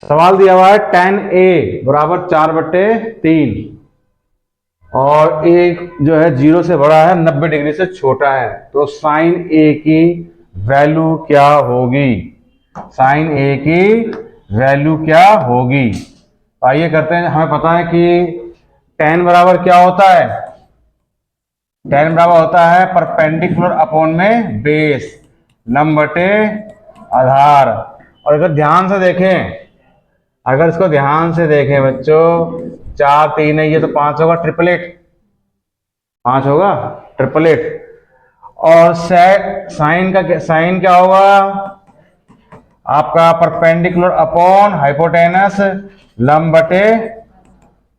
सवाल दिया हुआ है tan a बराबर 4/3 और एक जो है 0 से बड़ा है 90 डिग्री से छोटा है, तो साइन a की वैल्यू क्या होगी? साइन a की वैल्यू क्या होगी? आइए करते हैं। हमें पता है कि tan बराबर क्या होता है? tan बराबर होता है परपेंडिकुलर अपॉन में बेस, लंब बटे आधार। और अगर ध्यान से देखें, अगर इसको ध्यान से देखें बच्चों, 4 3 है, ये तो 5 होगा, ट्रिपलेट 5 होगा, ट्रिपलेट। और साइन का साइन क्या होगा आपका? परपेंडिकुलर अपॉन हाइपोटेनस, लंब बटे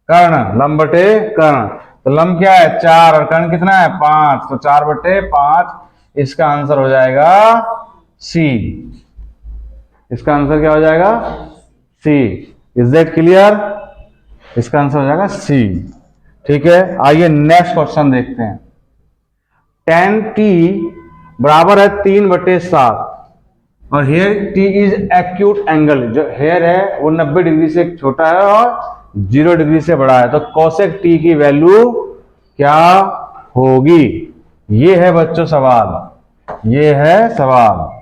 कर्ण, लंब बटे कर्ण। तो लंब क्या है 4 और कर्ण कितना है 5, तो 4/5। इसका आंसर हो जाएगा सी। इसका आंसर क्या हो जाएगा? सी। Is that clear? इसका आंसर हो जाएगा सी। ठीक है, आइए नेक्स्ट क्वेश्चन देखते हैं। tan t बराबर है 3/7 और here t is acute angle. जो हेयर है वो 90 डिग्री से छोटा है और 0 डिग्री से बड़ा है, तो कोसेक t की वैल्यू क्या होगी? ये है बच्चों सवाल, ये है सवाल,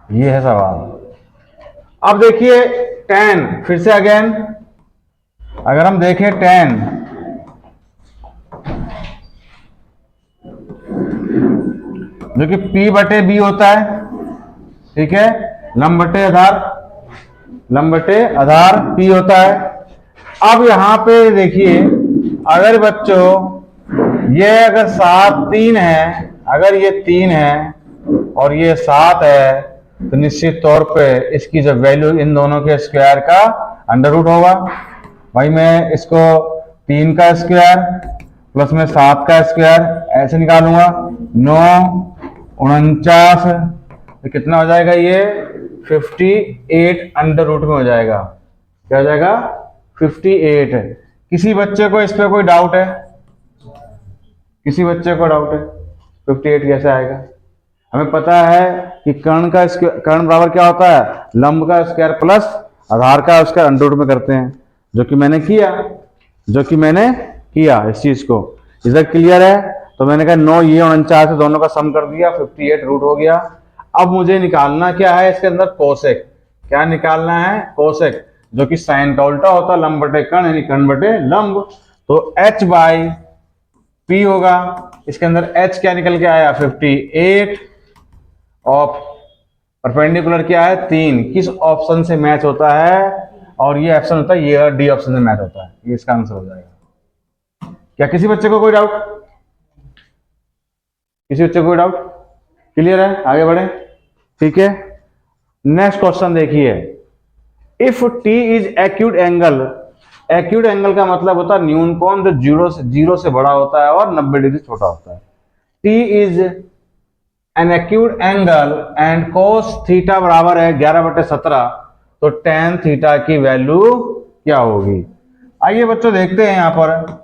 ये है सवाल। अब देखिए tan, फिर से अगेन अगर हम देखें tan, जो कि P/B होता है, ठीक है, लंब बटे आधार, लंब बटे आधार P होता है। अब यहां पे देखिए, अगर बच्चों ये अगर 7 3 है, अगर ये 3 है और ये 7 है, तो निश्चित तौर पे इसकी जो वैल्यू इन दोनों के स्क्वायर का अंडर रूट होगा। भाई मैं इसको 3 का स्क्वायर प्लस में 7 का स्क्वायर ऐसे निकालूंगा, 9 49, तो कितना हो जाएगा ये? 58 अंडर रूट में हो जाएगा। क्या हो जाएगा? 58। किसी बच्चे को इस पे कोई डाउट है? किसी बच्चे को डाउट है 58 कैसे आएगा? हमें पता है कि कर्ण का कर्ण बराबर क्या होता है? लंब का स्क्वायर प्लस आधार का उसका अंडर रूट में करते हैं, जो कि मैंने किया, जो कि मैंने किया इस चीज को। इधर क्लियर है? तो मैंने कहा 9 ये 49 से दोनों का सम कर दिया, 58 रूट हो गया। अब मुझे निकालना क्या है इसके अंदर? कोसेक। क्या निकालना है? कोसेक, जो कि साइन का उल्टा होता है, लंब बटे कर्ण यानी कर्ण बटे लंब। तो h/p होगा। इसके अंदर h क्या निकल के आया? 58 और परपेंडिकुलर क्या है? 3। किस ऑप्शन से मैच होता है? और ये ऑप्शन होता है, ये डी ऑप्शन से मैच होता है। ये इसका आंसर हो जाएगा। क्या किसी बच्चे को कोई डाउट? किसी बच्चे को कोई डाउट? क्लियर है? आगे बढ़े। ठीक है, नेक्स्ट क्वेश्चन देखिए। If T is acute angle, acute angle का मतलब होता है न्यून कोण, जो 0 से बड़ा होता है और 90 डिग्री छोटा होता है। T is an acute angle and cos theta बराबर है 11/17, तो tan थीटा की वैल्यू क्या होगी? आइए बच्चों देखते हैं यहां पर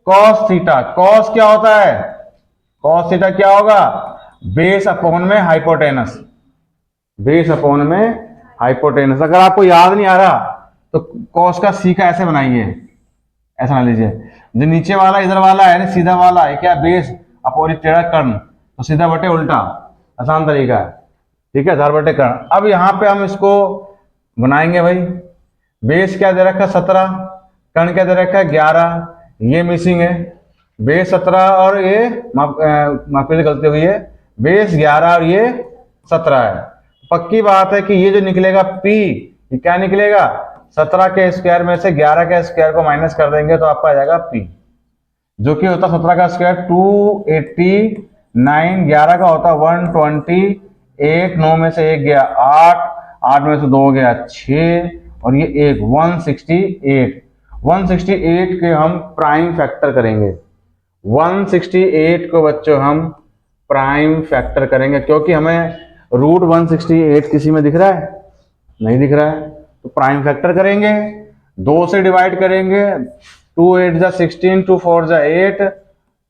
cos थीटा। cos क्या होता है? cos थीटा क्या होगा? बेस अपॉन में हाइपोटेनस, बेस अपॉन में हाइपोटेनस। अगर आपको याद नहीं आ रहा तो cos का सी का ऐसे बनाइए, ऐसा ना लीजिए, जो नीचे वाला इधर वाला है ना, सीधा वाला है क्या? बेस अपॉन टेढ़ा कर्ण, तो सीधा बटे उल्टा, आसान तरीका है। ठीक है, आधार बटे कर्ण। अब यहाँ पे हम इसको बनाएंगे भाई। बेस क्या दे रखा है? 17, कर्ण क्या दे रखा है? 11, ये मिसिंग है। बेस 17 और ये माफ से गलती हुई है, बेस 11 और ये 17 है। पक्की बात है कि ये जो निकलेगा P, ये क्या निकलेगा? 17 के स्क्वायर में से 11 के स्क्वायर को माइनस कर देंगे तो आपका आ जाएगा P, जो कि होता 17 का स्क्वायर 289, 11 का होता 128, 9 में से 1 गया 8, 8 में से 2 गया 6 और ये 1 168। 168 के हम प्राइम फैक्टर करेंगे। 168 को बच्चों हम प्राइम फैक्टर करेंगे, क्योंकि हमें रूट 168 किसी में दिख रहा है? नहीं दिख रहा है, तो प्राइम फैक्टर करेंगे, 2 से डिवाइड करेंगे। 2 8 जा 16, 2 4 जा 8,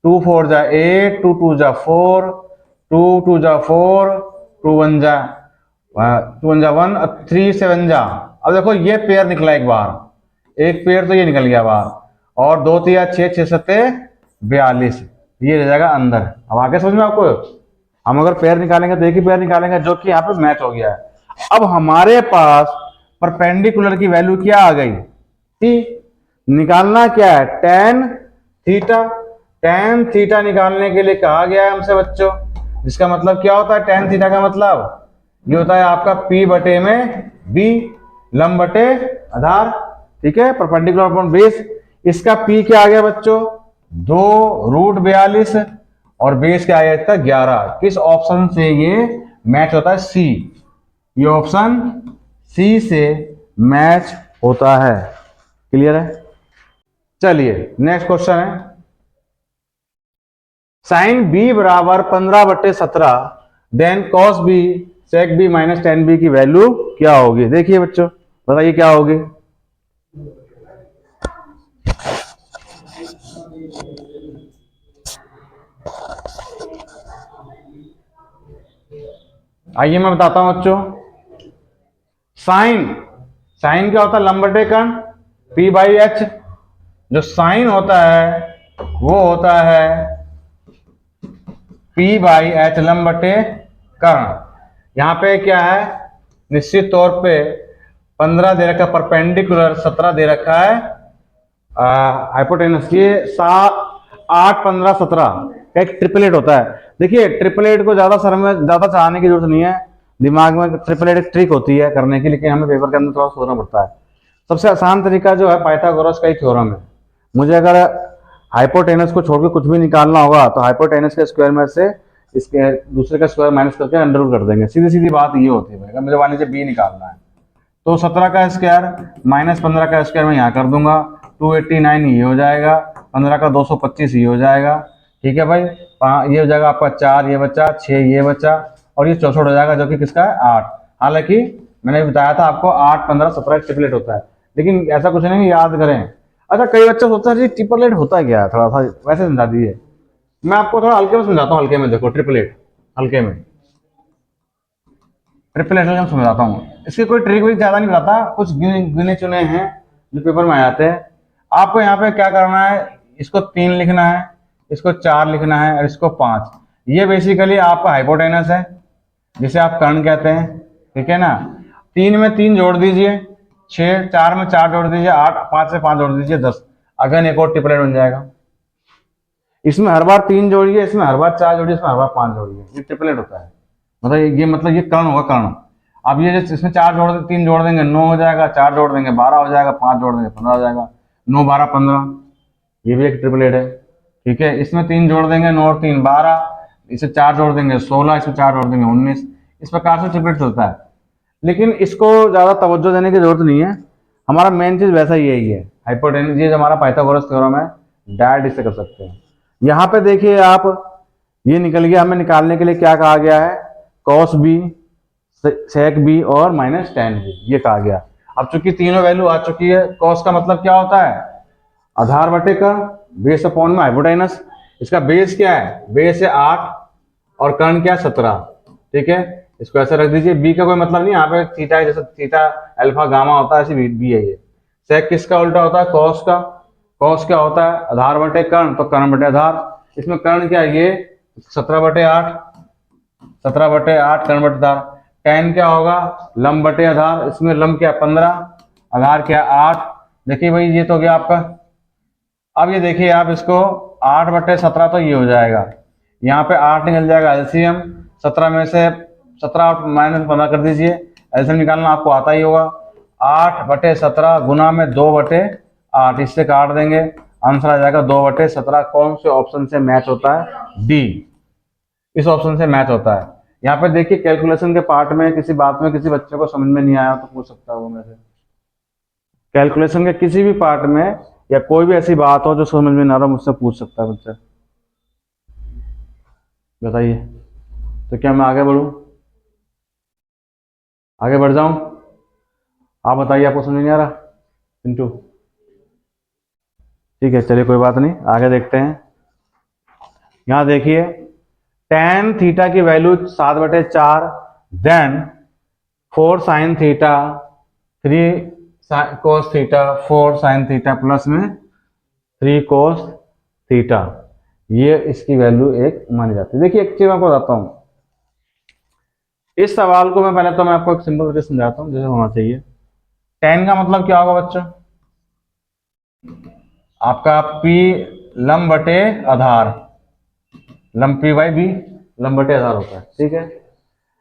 2 4 जा 8, 2 2 जा 4, 2 2 जा 4, 2 1 जा टू वन जा वन, थ्री सेवन जा, अब देखो ये पेयर निकला एक बार, एक पेयर तो ये निकल गया बाहर, और दो तिया छः, छः सत्ते 42, ये रह जाएगा अंदर। अब आगे समझ में आपको, हम अगर पेयर निकालेंगे तो एक ही पेयर निकालेंगे जो कि यहाँ पे मैच हो गया है। अब हमारे पास परपेंडिकुलर की वैल्यू क्या आ गई, टी। निकालना क्या है, टेन थीटा। टेन थीटा निकालने के लिए कहा गया है हमसे बच्चों, जिसका मतलब क्या होता है, टेन थीटा का मतलब ये होता है आपका P बटे में B, लंब बटे आधार, ठीक है, परपेंडिकुलर अपॉन बेस। इसका P क्या आ गया बच्चों, 2√42, और बेस क्या आ गया इसका 11। किस ऑप्शन से ये मैच होता है, सी, ये ऑप्शन सी से मैच होता है। क्लियर है। चलिए नेक्स्ट क्वेश्चन है, साइन बी बराबर 15/17, देन कॉस बी सेक बी माइनस टेन बी की वैल्यू क्या होगी। देखिए बच्चों, बताइए क्या होगी। आइए मैं बताता हूं बच्चों। साइन, साइन क्या होता है, लंब बटे कर्ण, P/H। जो साइन होता है वो होता है P/H, लंब बटे कर्ण। यहां पे क्या है, निश्चित तौर पे 15 दे रखा है परपेंडिकुलर, 17 दे रखा है हाइपोटेनस। ये 8, 15, 17 का एक ट्रिपलेट होता है। देखिए ट्रिपलेट को ज्यादा सर में ज्यादा चढ़ाने की जरूरत नहीं है, दिमाग में ट्रिपलेट एक ट्रिक होती है करने की, लेकिन हमें पेपर के अंदर थोड़ा सोचना पड़ता है। सबसे आसान तरीका जो है पाइथागोरस का ही थ्योरम है। मुझे अगर हाइपोटेनस को छोड़ के कुछ भी निकालना होगा तो हाइपोटेनस के स्क्वायर में से इसके दूसरे का स्क्वायर माइनस करके अंडर रूट कर देंगे। सीधी सीधी बात ये होती है भाई, अगर मुझे मान लीजिए बी निकालना है तो 17 का स्क्वायर माइनस 15 का स्क्वायर मैं यहाँ कर दूंगा, 289 ये हो जाएगा, 15 का 225 ये हो जाएगा, ठीक है भाई। ये हो जाएगा आपका 4, ये बचा 6, ये बचा, और ये 64 हो जाएगा, जो कि किसका है 8। हालांकि मैंने बताया था आपको 8, 15, 17 ट्रिपलेट होता है, लेकिन ऐसा कुछ नहीं, याद करें। अच्छा कई बच्चे सोचते हैं ट्रिपलेट होता क्या है, थोड़ा सा वैसे समझा दीजिए। मैं आपको थोड़ा हल्के में समझाता हूँ, हल्के में देखो ट्रिपलेट, हल्के में ट्रिपलेट हम समझाता हूँ। इसकी कोई ट्रिक भी ज्यादा नहीं बताता, कुछ गिने चुने हैं जो पेपर में आ जाते हैं। आपको यहाँ पे क्या करना है, इसको 3 लिखना है, इसको 4 लिखना है, और इसको 5। ये बेसिकली आपका हाइपोटेनस है, जिसे आप कर्ण कहते हैं, ठीक है ना। 3 में 3 जोड़ दीजिए 6, 4 में 4 जोड़ दीजिए 8, 5 से 5 जोड़ दीजिए 10। अगेन एक और ट्रिपलेट बन जाएगा। इसमें हर बार 3 जोड़िए, इसमें हर बार 4 जोड़िए, इसमें हर बार 5 जोड़िए, ये ट्रिपलेट होता है। मतलब ये कर्ण होगा, कर्ण। अब ये इसमें 4 जोड़ 3 जोड़ देंगे 9 हो जाएगा, 4 जोड़ देंगे 12 हो जाएगा, 5 जोड़ देंगे 15 हो जाएगा, 9, 12, 15, ये भी एक ट्रिपलेट है, ठीक है। इसमें 3 जोड़ देंगे 9 और 3 12, इसे 4 जोड़ देंगे 16, इसमें 4 जोड़ देंगे 19। इस प्रकार से ट्रिपलेट चलता है, लेकिन इसको ज्यादा तवज्जो देने की जरूरत नहीं है। हमारा मेन चीज वैसा यही है, हाइपोटेनस, ये हमारा पाइथागोरस थ्योरम है, डायरेक्ट इससे कर सकते हैं। यहाँ पे देखिए आप, ये निकल गया, हमें निकालने के लिए क्या कहा गया है, कॉस बी सेक बी और माइनस टेन बी, ये कहा गया। अब चूंकि तीनों वैल्यू आ चुकी है, कॉस का मतलब क्या होता है, आधार बटे कर्ण, बेस अपॉन में हाइपोटेनस। इसका बेस क्या है, बेस है 8 और कर्ण क्या है 17, ठीक है। इसको ऐसे रख दीजिए। बी का कोई मतलब नहीं, यहाँ पे थीटा है, जैसे थीटा अल्फा गामा होता है ऐसे बी है ये। सेक किसका उल्टा होता है, कॉस का। कॉस क्या होता है, आधार बटे कर्ण, तो कर्ण बटे आधार। इसमें कर्ण क्या है, ये 17/8, 17/8 कर्ण बटे आधार। टेन क्या होगा, लंब बटे आधार, इसमें लंब क्या 15, आधार क्या 8। देखिए भाई ये तो गया आपका। अब ये देखिए आप इसको 8/17 तो ये हो जाएगा, यहाँ पे 8 निकल जाएगा एलसीएम, 17 में से 17 माइनस 15 कर दीजिए, एलसीएम निकालना आपको आता ही होगा। 8/17 गुना में 2/8, इससे काट देंगे, आंसर आ जाएगा 2/17। कौन से ऑप्शन से मैच होता है, डी, इस ऑप्शन से मैच होता है। यहाँ पे देखिए कैलकुलेशन के पार्ट में किसी बात में किसी बच्चे को समझ में नहीं आया तो पूछ सकता है वो मेरे से। कैलकुलेशन के किसी भी पार्ट में या कोई भी ऐसी बात हो जो समझ में ना रहा, मुझसे पूछ सकता है बच्चा। बताइए, तो क्या मैं आगे बढ़ूं, आगे बढ़ जाऊं? आप बताइए, आपको समझ नहीं आ रहा पिंटू? ठीक है चलिए कोई बात नहीं, आगे देखते हैं। यहां देखिए टेन थीटा की value 7/4, then 4 sine theta 3 cos theta 4 sine theta plus में 3 कोस थीटा, ये इसकी वैल्यू एक मानी जाती है। देखिए एक चीज मैं आपको बताता हूँ, इस सवाल को मैं आपको एक सिंपल तरीके से समझाता हूँ जैसे होना चाहिए। tan का मतलब क्या होगा बच्चों, आपका p लंब बटे आधार, लंब p बाई b लंब बटे आधार होता है, ठीक है।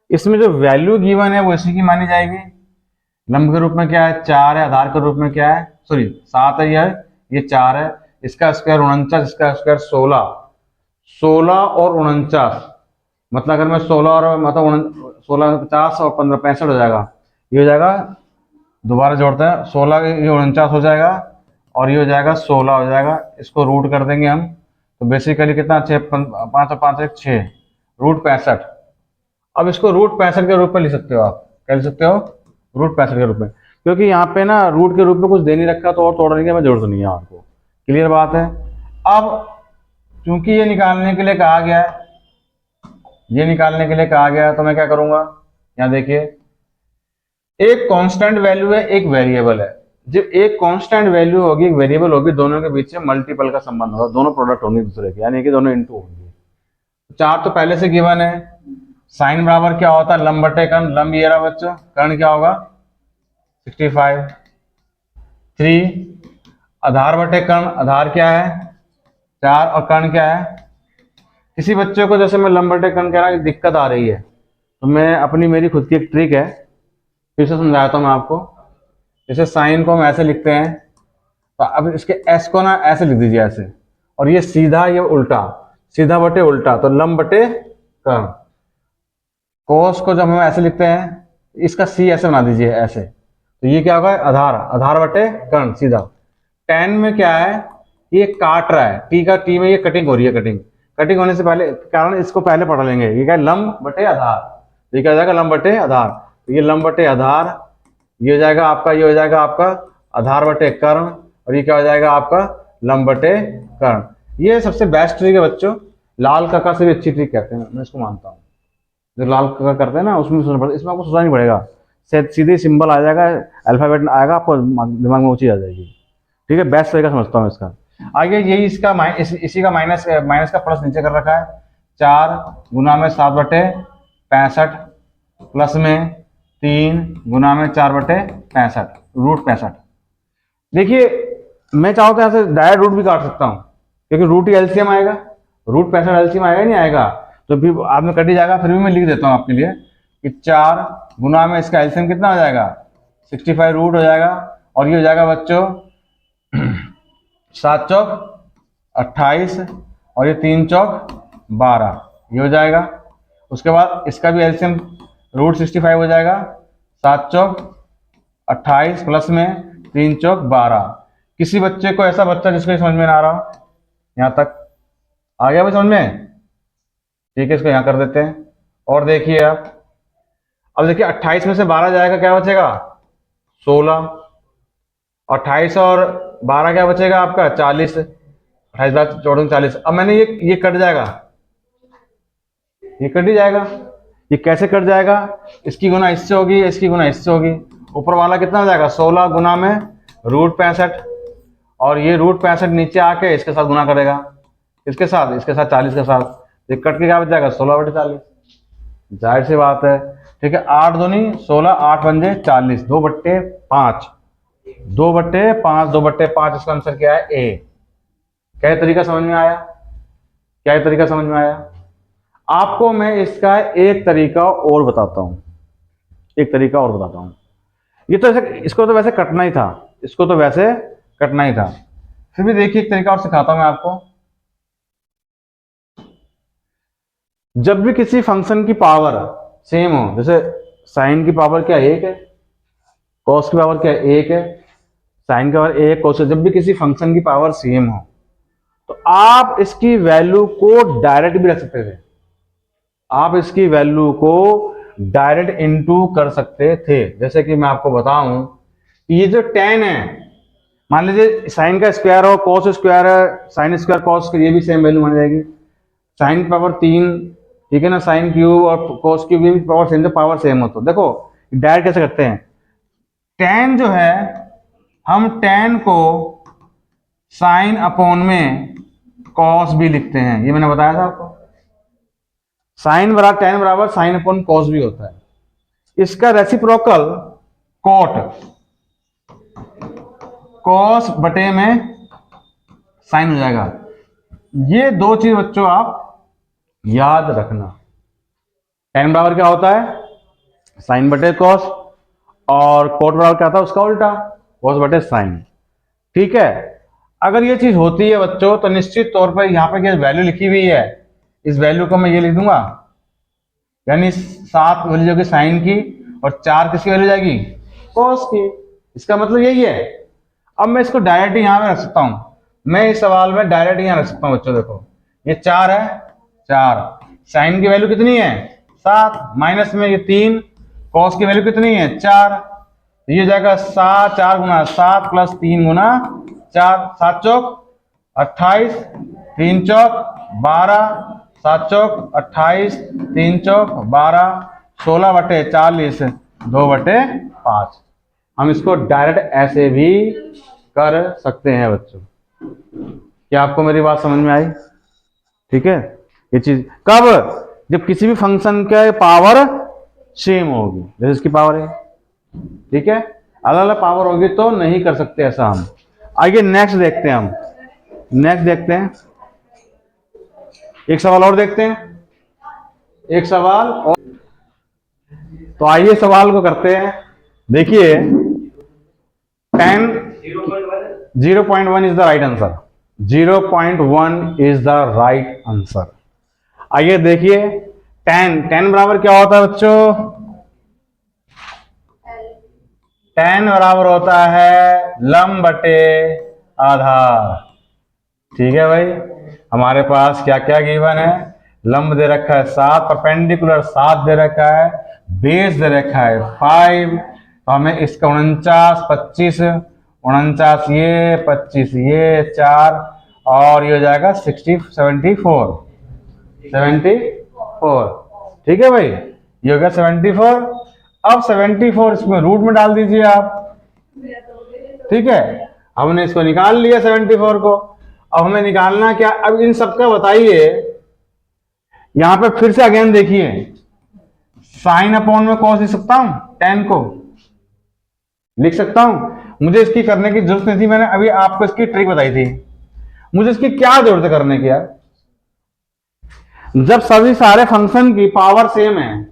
इसमें जो वैल्यू गिवन है वो इसी की मानी जाएगी। लंब के रूप में क्या है 4 है, आधार के रूप में क्या है, सॉरी 7 है, ये 4 है, इसका स्क्वायर 49, इसका स्क्वायर 16, 16 और 49, मतलब अगर मैं 16 और मतलब 16 50 और 15 65 हो जाएगा, ये हो जाएगा, दोबारा जोड़ते हैं 16 ये 49 हो जाएगा और ये हो जाएगा 16 हो जाएगा, इसको रूट कर देंगे हम, तो बेसिकली कितना 6 5 और 5 6 रूट 65। अब इसको रूट 65 के रूप में लिख सकते हो आप, क्या लिख सकते हो, रूट 65 के रूप में, क्योंकि यहाँ पे ना रूट के रूप में कुछ दे नहीं रखा तो और तोड़ने की हमें जरूरत नहीं है आपको, क्लियर बात है। अब चूंकि ये निकालने के लिए कहा गया है, ये निकालने के लिए कहा गया है, तो मैं क्या करूंगा, यहाँ देखिए एक कांस्टेंट वैल्यू है एक वेरिएबल है, जब एक कांस्टेंट वैल्यू होगी एक वेरिएबल होगी, दोनों के बीच में मल्टीपल का संबंध होगा, दोनों प्रोडक्ट होंगे दूसरे के, यानी कि दोनों इनटू होंगे। 4 तो पहले से गिवन है, साइन बराबर क्या होता है लंब बटे कर्ण, लंब ये रहा बच्चों, कर्ण क्या होगा 65, 3 आधार बटे कर्ण, आधार क्या है 4 और कर्ण क्या है। किसी बच्चे को जैसे मैं लंब बटे कर्ण कह रहा हूं दिक्कत आ रही है, तो मैं अपनी मेरी खुद की एक ट्रिक है, फिर से समझाता हूं मैं आपको। जैसे साइन को हम ऐसे लिखते हैं, तो अब इसके एस को ना ऐसे लिख दीजिए ऐसे, और ये सीधा ये उल्टा, सीधा बटे उल्टा, तो लंब बटे कर्ण। कोस को जब हम ऐसे लिखते हैं, इसका सी ऐसे बना दीजिए ऐसे, तो ये क्या होगा आधार, आधार बटे कर्ण सीधा। tan में क्या है, ये काट रहा है, टी का टी में ये कटिंग हो रही है, कटिंग होने से पहले कारण इसको पहले पढ़ लेंगे, ये क्या है लंब बटे आधार, ये क्या हो जाएगा लंब बटे आधार, तो ये लंब बटे आधार, ये हो जाएगा आपका, ये हो जाएगा आपका आधार बटे कर्ण, और ये क्या हो जाएगा आपका लंब बटे कर्ण। ये सबसे बेस्ट ट्रिक है बच्चों, लाल कका से भी अच्छी ट्रिक कहते हैं, मैं इसको मानता हूँ। जो लाल कका करते हैं ना उसमें सोचना पड़ता है, इसमें आपको सोचना नहीं पड़ेगा, सीधे सिंबल आ जाएगा, अल्फाबेट आएगा, आपको दिमाग में वो चीज आ जाएगी, ठीक है। बेस्ट तरीका समझता हूँ इसका। आगे यही इसका इसी का माइनस का प्लस नीचे कर रखा है, 4 गुना में 7 बटे 65 प्लस में 3 गुना में 4 बटे 65 रूट 65। देखिए मैं चाहूँ तो यहाँ से डायरेक्ट रूट भी काट सकता हूँ, क्योंकि रूट ही एलसीएम आएगा, रूट 65 एलसीएम आएगा नहीं आएगा, तो फिर आप में कट ही जाएगा, फिर भी मैं लिख देता हूँ आपके लिए कि 4 गुना में इसका एलसीएम कितना हो जाएगा 65 रूट हो जाएगा, और ये हो जाएगा बच्चों 7 चौक 28 और ये 3 चौक 12, ये हो जाएगा। उसके बाद इसका भी एलसीएम रूट 65 हो जाएगा, 7 चौक 28 प्लस में 3 चौक 12। किसी बच्चे को ऐसा बच्चा जिसको समझ में ना आ रहा हो, यहाँ तक आ गया भाई समझ में, ठीक है, इसको यहाँ कर देते हैं। और देखिए आप, अब देखिए 28 में से 12 जाएगा, क्या बचेगा 16, 28 और 12 क्या बचेगा आपका 40, 28 बार 14 40। अब मैंने ये कट जाएगा, ये कट ही जाएगा। ये कैसे कट जाएगा, इसकी गुना इससे होगी, इसकी गुना इससे होगी, ऊपर वाला कितना हो जाएगा 16 गुना में रूट 65, और ये रूट 65 नीचे आके इसके साथ गुना करेगा, इसके साथ 40 के साथ, ये कट के क्या बच जाएगा 16 बटे 40, जाहिर सी बात है, ठीक है। 8 दूनी 16, 8 पंजे 40, 2 बट्टे 5, 2 बट्टे 5, 2 बट्टे 5, इसका आंसर क्या है ए। क्या तरीका समझ में आया, क्या तरीका समझ में आया। आपको मैं इसका एक तरीका और बताता हूं, एक तरीका और बताता हूं। ये तो ऐसे, इसको तो वैसे कटना ही था, इसको तो वैसे कटना ही था, फिर भी देखिए एक तरीका और सिखाता हूं मैं आपको। जब भी किसी फंक्शन की पावर सेम हो, जैसे साइन की पावर क्या 1 है, कॉस की पावर क्या 1 है, साइन की पावर 1 कॉस, जब भी किसी फंक्शन की पावर सेम हो तो आप इसकी वैल्यू को डायरेक्ट भी रख सकते थे, आप इसकी वैल्यू को डायरेक्ट इनटू कर सकते थे। जैसे कि मैं आपको बताऊं, ये जो tan है, मान लीजिए साइन का स्क्वायर हो, कॉस स्क्वायर है, साइन स्क्वायर कॉस, ये भी सेम वैल्यू मानी जाएगी। साइन की पावर 3, ठीक है ना, साइन क्यूब और कॉस क्यूब ये भी पावर सेम, तो पावर सेम हो तो देखो डायरेक्ट कैसे करते हैं, tan जो है हम tan को साइन अपॉन में कॉस भी लिखते हैं, ये मैंने बताया था आपको। साइन बराबर tan बराबर साइन अपॉन कॉस भी होता है। इसका रेसिप्रोकल कॉट, कॉस बटे में साइन हो जाएगा। ये दो चीज बच्चों आप याद रखना। tan बराबर क्या होता है, साइन बटे कॉस, और कोट बराबर क्या था उसका उल्टा, कॉस बटे साइन। ठीक है, अगर ये चीज होती है बच्चों तो निश्चित तौर पर यहाँ पे क्या वैल्यू लिखी हुई है, इस वैल्यू को मैं ये लिख दूंगा, यानी 7 वैल्यू जाएगी साइन की और 4 किसकी वैल्यू जाएगी, कॉस की। इसका मतलब यही है। अब मैं इसको डायरेक्ट यहाँ पे रख सकता हूँ, मैं इस सवाल में डायरेक्ट यहाँ रख सकता हूँ बच्चों। देखो ये 4 है, 4 साइन की वैल्यू कितनी है 7, माइनस में ये 3, कॉस की वैल्यू कितनी है 4, तो ये जाएगा 7, 4 गुना 7 प्लस 3 गुना 4, 7 चौक 28, 3 चौक 12, 7 चौक 28, 3 चौक 12, 16 बटे 40, 2 बटे 5। हम इसको डायरेक्ट ऐसे भी कर सकते हैं बच्चों। क्या आपको मेरी बात समझ में आई? ठीक है, ये चीज कब, जब किसी भी फंक्शन के पावर सेम होगी, जैसे इसकी पावर है, ठीक है, अलग अलग पावर होगी तो नहीं कर सकते ऐसा हम। आइए नेक्स्ट देखते हैं, हम नेक्स्ट देखते हैं, एक सवाल और देखते हैं, एक सवाल और। तो आइए सवाल को करते हैं। देखिए 0.1 is the right answer, 0.1 is the right answer. आइए देखिए tan बराबर क्या होता है बच्चों, tan बराबर होता है लंब बटे आधार। ठीक है भाई, हमारे पास क्या क्या गिवन है, लंब दे रखा है 7, परपेंडिकुलर 7 दे रखा है, बेस दे रखा है 5, तो हमें इसका 49, 25, 49 ये 25 ये 4 और ये हो जाएगा 74। ठीक है भाई, ये हो गया 74। अब 74 इसमें रूट में डाल दीजिए आप। ठीक है, हमने इसको निकाल लिया 74 को। अब हमें निकालना क्या, अब इन सबका बताइए। यहां पे फिर से अगेन देखिए, साइन अपॉन में कॉस लिख सकता हूं, tan को लिख सकता हूं, मुझे इसकी करने की जरूरत नहीं थी, मैंने अभी आपको इसकी ट्रिक बताई थी। मुझे इसकी क्या जरूरत है करने की यार, जब सभी सारे फंक्शन की पावर सेम है,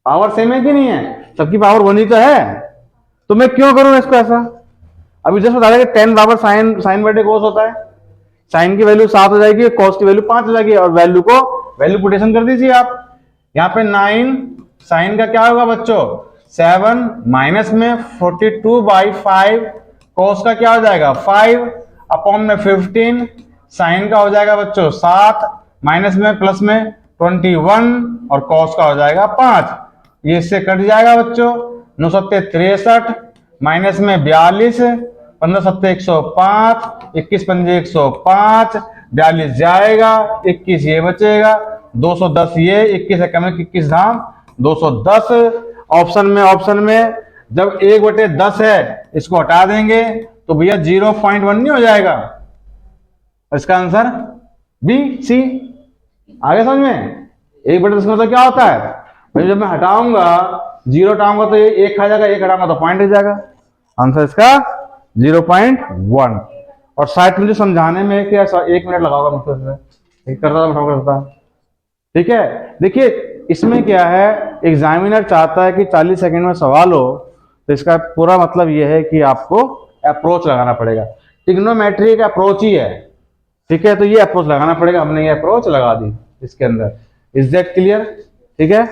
पावर सेम है कि नहीं है, सबकी पावर 1 ही तो है, तो मैं क्यों करूं इसको ऐसा। अभी जस्ट बताया कि tan बराबर साइन बटे कॉस होता है, साइन की वैल्यू 7 हो जाएगी, कॉस की वैल्यू 5 हो जाएगी, और वैल्यू को वैल्यू पुटेशन कर दीजिए आप। यहाँ पे 9 साइन का क्या होगा बच्चों 7, माइनस में 42/5, कॉस का क्या हो जाएगा 5, अपॉन में 15, साइन का हो जाएगा बच्चों 7, माइनस में प्लस में 21, और कॉस का हो जाएगा 5। ये इससे कट जाएगा बच्चों, 9 सत्ते 63, माइनस में 42, 15 सत्ते 105, 21 पंजे 105, 42 जाएगा, 21 ये बचेगा, 210 ये, 21 कम 21 धाम 210। ऑप्शन में जब 1/10 है इसको हटा देंगे तो भैया 0.1 नहीं हो जाएगा, इसका आंसर बी सी। आगे समझ में, 1/10 का मतलब क्या होता है भाई, जब मैं हटाऊंगा 0 हटाऊंगा तो ये 1 खा जाएगा, 1 हटाऊंगा तो पॉइंट हो जाएगा, आंसर इसका 0.1। और शायद मुझे समझाने में क्या 1 मिनट लगाओगा मुझको, करता। ठीक है, देखिए इसमें क्या है, एग्जामिनर चाहता है कि 40 सेकंड में सवाल हो, तो इसका पूरा मतलब यह है कि आपको अप्रोच लगाना पड़ेगा, ट्रिग्नोमेट्री का अप्रोच ही है। ठीक है, तो ये अप्रोच लगाना पड़ेगा, हमने ये अप्रोच लगा दी इसके अंदर। Is that clear? ठीक है,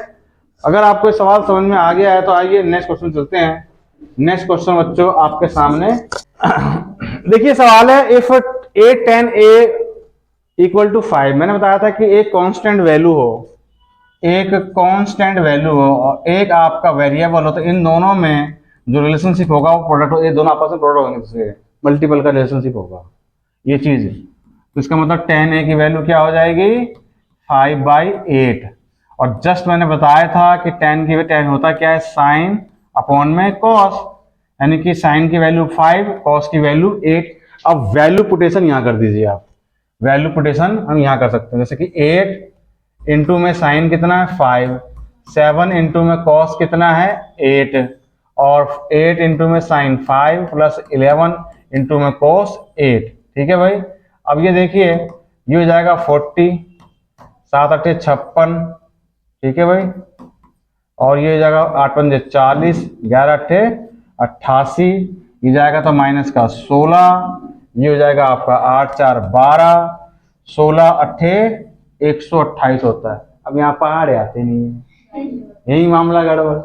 अगर आपको सवाल समझ में आ गया है तो आइए नेक्स्ट क्वेश्चन चलते हैं। नेक्स्ट क्वेश्चन बच्चों आपके सामने देखिए सवाल है, if a tan a equal to 5, मैंने बताया था कि एक कांस्टेंट वैल्यू हो, एक कांस्टेंट वैल्यू हो और एक आपका वेरिएबल हो, तो इन दोनों में जो रिलेशनशिप होगा वो प्रोडक्ट हो, ये दोनों आपस में प्रोडक्ट होंगे, मल्टीपल का रिलेशनशिप होगा, ये चीज। तो इसका मतलब tan a की वैल्यू क्या हो जाएगी 5/8, और जस्ट मैंने बताया था कि tan होता क्या है, साइन अपॉन में कॉस, यानी कि साइन की वैल्यू 5, कॉस की वैल्यू 8। अब वैल्यू पुटेशन यहाँ कर दीजिए आप, वैल्यू पुटेशन हम यहाँ कर सकते हैं, जैसे कि 8 इंटू में साइन कितना है 5, 7 इंटू में कॉस कितना है 8, और 8 इंटू में साइन 5 प्लस 11 इंटू में कॉस 8। ठीक है भाई। अब ये देखिए ये हो जाएगा 40, 7 अट्ठे 56, ठीक है भाई, और ये हो जाएगा 8 पंजे 40, 11 अट्ठे 88, ये जाएगा तो माइनस का 16, ये हो जाएगा आपका 8 4 12, 16 अट्ठे 128 होता है। अब यहाँ पहाड़ आते नहीं है, यही मामला गड़बड़।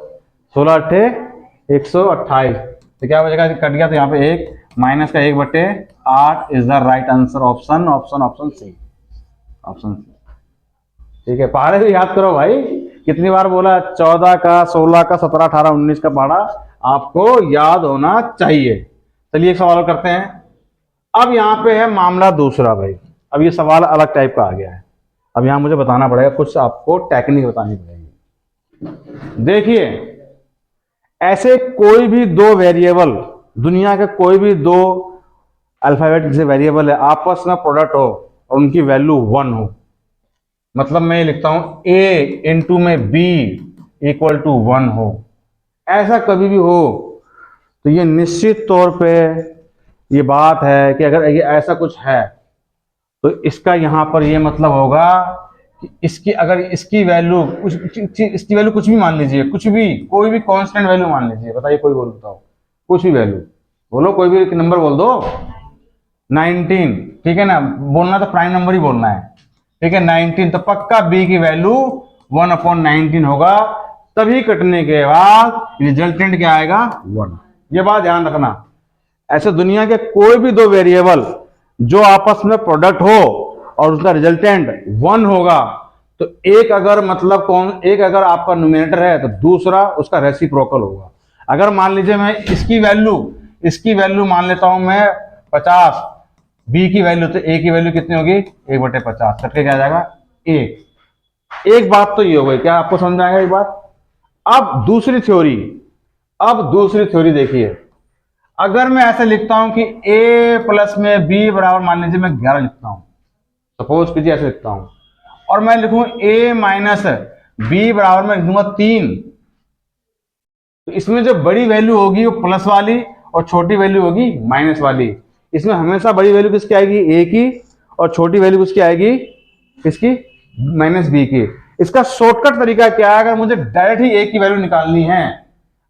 16 अट्ठे 128, तो क्या बचेगा, कट गया तो यहाँ पे एक, माइनस का 1/8 is the right answer, option option option C, option C. ठीक है, पहाड़े भी याद करो भाई, कितनी बार बोला, 14 का 16 का 17 18 19 का पहाड़ा आपको याद होना चाहिए। चलिए एक सवाल करते हैं। अब यहाँ पे है मामला दूसरा भाई, अब ये सवाल अलग टाइप का आ गया है। अब यहाँ मुझे बताना पड़ेगा, कुछ आपको टेक्निक बतानी पड़ेगी। देखिए, ऐसे कोई भी दो वेरिएबल, दुनिया के कोई भी दो अल्फाबेटिक से वेरिएबल है, आपस में प्रोडक्ट हो और उनकी वैल्यू 1 हो, मतलब मैं ये लिखता हूं a इंटू में b इक्वल टू 1 हो, ऐसा कभी भी हो तो ये निश्चित तौर पे ये बात है कि अगर ये ऐसा कुछ है तो इसका यहाँ पर ये मतलब होगा कि इसकी, अगर इसकी वैल्यू इसकी वैल्यू कुछ भी मान लीजिए, कुछ भी, कोई भी कांस्टेंट वैल्यू मान लीजिए, बताइए कोई बोल बताओ, कुछ भी वैल्यू बोलो, कोई भी नंबर बोल दो, 19, ठीक है ना, बोलना तो प्राइम नंबर ही बोलना है, ठीक है, 19, तो पक्का b की वैल्यू 1/19 होगा, तभी कटने के बाद रिजल्टेंट क्या आएगा 1। ये बात ध्यान रखना। ऐसे दुनिया के कोई भी दो वेरिएबल जो आपस में प्रोडक्ट हो और उसका रिजल्टेंट 1 होगा, तो एक अगर मतलब एक अगर आपका न्यूमरेटर है तो दूसरा उसका रेसिप्रोकल होगा। अगर मान लीजिए मैं इसकी वैल्यू मान लेता हूं मैं 50, b की वैल्यू, तो a की वैल्यू कितनी होगी 1/50, करके क्या आ जाएगा 1। एक बात तो ये हो गई, क्या आपको समझ में आएगा एक बात। अब दूसरी थ्योरी देखिए, अगर मैं ऐसे लिखता हूं कि a प्लस में b बराबर, मान लीजिए मैं 11 लिखता हूं, सपोज कीजिए ऐसे लिखता हूं, और मैं लिखूं a माइनस b बराबर में लिख दूंगा 3, तो इसमें जो बड़ी वैल्यू होगी वो प्लस वाली और छोटी वैल्यू होगी माइनस वाली। इसमें हमेशा बड़ी वैल्यू किसकी आएगी a की, और छोटी वैल्यू किसकी आएगी, किसकी, माइनस b की। इसका शॉर्टकट तरीका क्या है, अगर मुझे डायरेक्ट ही a की वैल्यू निकालनी है,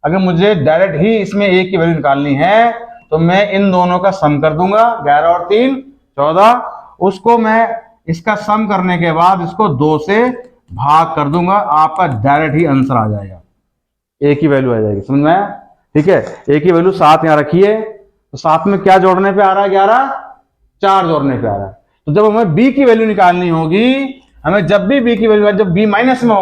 अगर मुझे डायरेक्ट ही इसमें a की वैल्यू निकालनी है, तो मैं इन दोनों का सम कर दूंगा, 11 और 3 14, उसको मैं इसका सम करने के बाद इसको 2 से भाग कर दूंगा, आपका डायरेक्ट ही आंसर आ जाएगा, a की वैल्यू आ जाएगी। समझ में आया? ठीक है, a की वैल्यू 7 यहां रखिए, तो 7 में क्या जोड़ने पे आ रहा है, 11, 4 जोड़ने पे आ रहा है। तो जब हमें b की वैल्यू निकालनी होगी, हमें जब भी b की वैल्यू, जब b माइनस में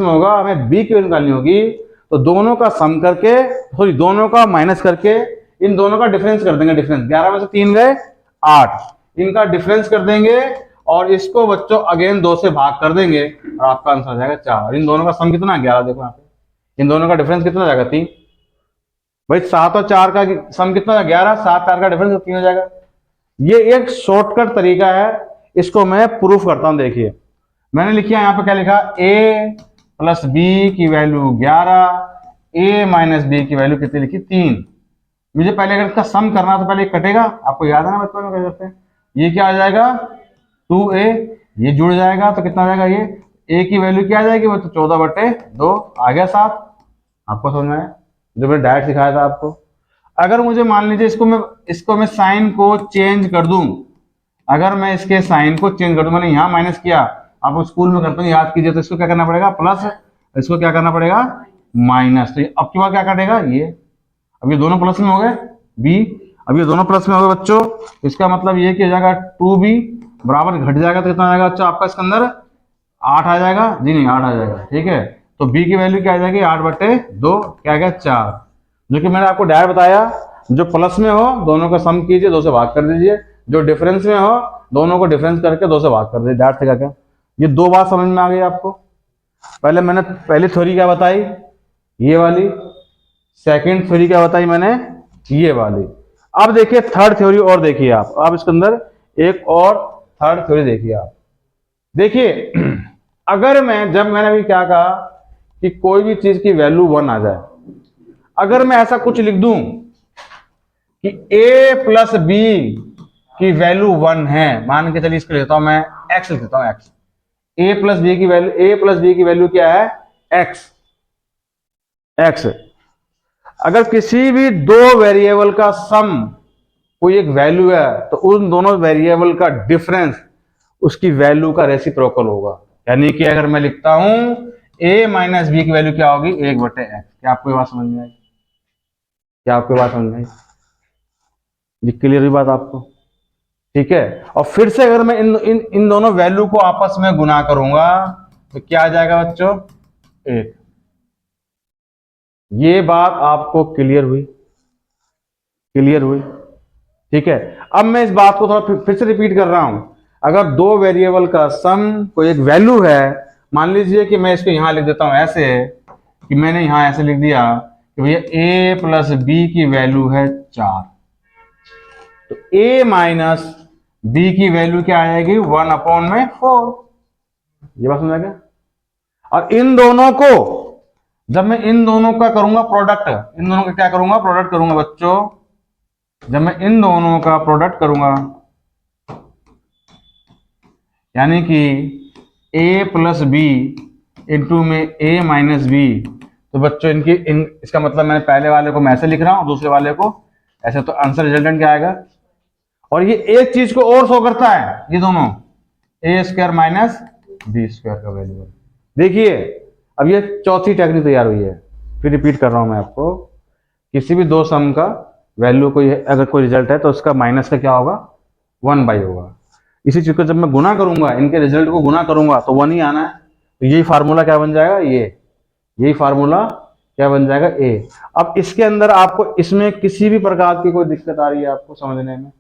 होगा, हमें b की वैल्यू निकालनी होगी, तो दोनों का सम करके, सॉरी दोनों का माइनस करके, इन दोनों का डिफरेंस कर देंगे। डिफरेंस 11 में से 3 गए 8, इनका डिफरेंस कर देंगे और इसको बच्चों अगेन 2 से भाग कर देंगे और आपका आंसर आ जाएगा 4। इन दोनों का सम कितना, 11, देखो यहाँ पे इन दोनों का डिफरेंस कितना हो जाएगा 3। भाई 7 और 4 का सम कितना, 11, 7 4 का डिफरेंस 3 हो जाएगा। ये एक शॉर्टकट तरीका है, इसको मैं प्रूफ करता हूं। देखिए मैंने लिखा यहाँ पे, क्या लिखा, a प्लस b की वैल्यू 11, a माइनस b की वैल्यू कितनी लिखी, 3। मुझे पहले अगर इसका सम करना तो पहले कटेगा, आपको याद है ना बच्चों में क्या करते हैं, ये क्या आ जाएगा 2a, ये जुड़ जाएगा तो कितना आ जाएगा, ये a की वैल्यू क्या आ जाएगी, वो तो 14/2 आ गया 7। आपको समझ में आया जो मैंने डायरेक्ट सिखाया था आपको। अगर मुझे मान लीजिए इसको मैं साइन को चेंज कर दूं, अगर मैं इसके साइन को चेंज कर दूं, मैंने यहां माइनस किया, आप स्कूल में करते हैं याद कीजिए, तो इसको क्या करना पड़ेगा प्लस, इसको क्या करना पड़ेगा माइनस। तो अब की बार क्या कटेगा, ये अब ये दोनों प्लस में हो गए b, अब ये दोनों प्लस में हो गए बच्चों, इसका मतलब ये कि हो जाएगा 2b बराबर घट जाएगा तो कितना आ जाएगा बच्चों, आपका इसके अंदर 8 आ जाएगा, जी नहीं 8 आ जाएगा, ठीक है। तो b की वैल्यू क्या आ जाएगी 8/2, क्या आ गया 4, जो कि मैंने आपको डायरेक्ट बताया, जो प्लस में हो दोनों का सम कीजिए 2 से भाग कर दीजिए, जो डिफरेंस में हो दोनों को डिफरेंस करके 2 से भाग कर दीजिए, डायरेक्ट से क्या, ये दो बात समझ में आ गई आपको। पहले मैंने पहली थ्योरी क्या बताई, ये वाली। सेकंड थ्योरी क्या बताई मैंने, ये वाली। अब देखिए थर्ड थ्योरी और देखिए आप इसके अंदर एक और थर्ड थ्योरी देखिए आप। देखिए अगर जब मैंने अभी क्या कहा कि कोई भी चीज की वैल्यू 1 आ जाए, अगर मैं ऐसा कुछ लिख दूं कि a प्लस बी की वैल्यू 1 है, मान के चलिए इसको लेता हूं मैं x लिख देता हूं, x। a प्लस बी की वैल्यू क्या है, x। अगर किसी भी दो वेरिएबल का सम कोई एक वैल्यू है तो उन दोनों वेरिएबल का डिफरेंस उसकी वैल्यू का रेसिप्रोकल होगा। यानी कि अगर मैं लिखता हूं a माइनस बी की वैल्यू क्या होगी, 1/x। क्या आपको ये बात समझ में आई, क्या आपको बात समझ में आई, ये क्लियर हुई बात आपको, ठीक है। और फिर से अगर मैं इन दोनों वैल्यू को आपस में गुना करूंगा तो क्या आ जाएगा बच्चों, 1। ये बात आपको क्लियर हुई, क्लियर हुई, ठीक है। अब मैं इस बात को थोड़ा फिर से रिपीट कर रहा हूं। अगर दो वेरिएबल का सम कोई एक वैल्यू है, मान लीजिए कि मैं इसको यहां लिख देता हूं ऐसे, कि मैंने यहां ऐसे लिख दिया कि भैया a प्लस बी की वैल्यू है 4, तो a माइनस बी की वैल्यू क्या आएगी, 1/4। ये बात समझ आ गया। और इन दोनों को जब मैं इन दोनों का करूंगा प्रोडक्ट, इन दोनों का क्या करूंगा, प्रोडक्ट करूंगा बच्चों। जब मैं इन दोनों का प्रोडक्ट करूंगा यानी कि a प्लस बी इंटू में a माइनस बी, तो बच्चों इसका मतलब मैंने पहले वाले को मैं ऐसे लिख रहा हूं, दूसरे वाले को ऐसे, तो आंसर रिजल्टेंट क्या आएगा। और ये एक चीज को और शो करता है, ये दोनों a² माइनस b² का वैल्यू। देखिए अब ये चौथी टेक्निक तैयार हुई है, फिर रिपीट कर रहा हूं मैं आपको। किसी भी दो सम का वैल्यू कोई अगर कोई रिजल्ट है तो उसका माइनस का क्या होगा, 1/, होगा। इसी चीज को जब मैं गुना करूंगा, इनके रिजल्ट को गुना करूंगा तो 1 ही आना है। तो यही फार्मूला क्या बन जाएगा, यही फार्मूला क्या बन जाएगा, a। अब इसके अंदर आपको इसमें किसी भी प्रकार की कोई दिक्कत आ रही है, आपको समझने में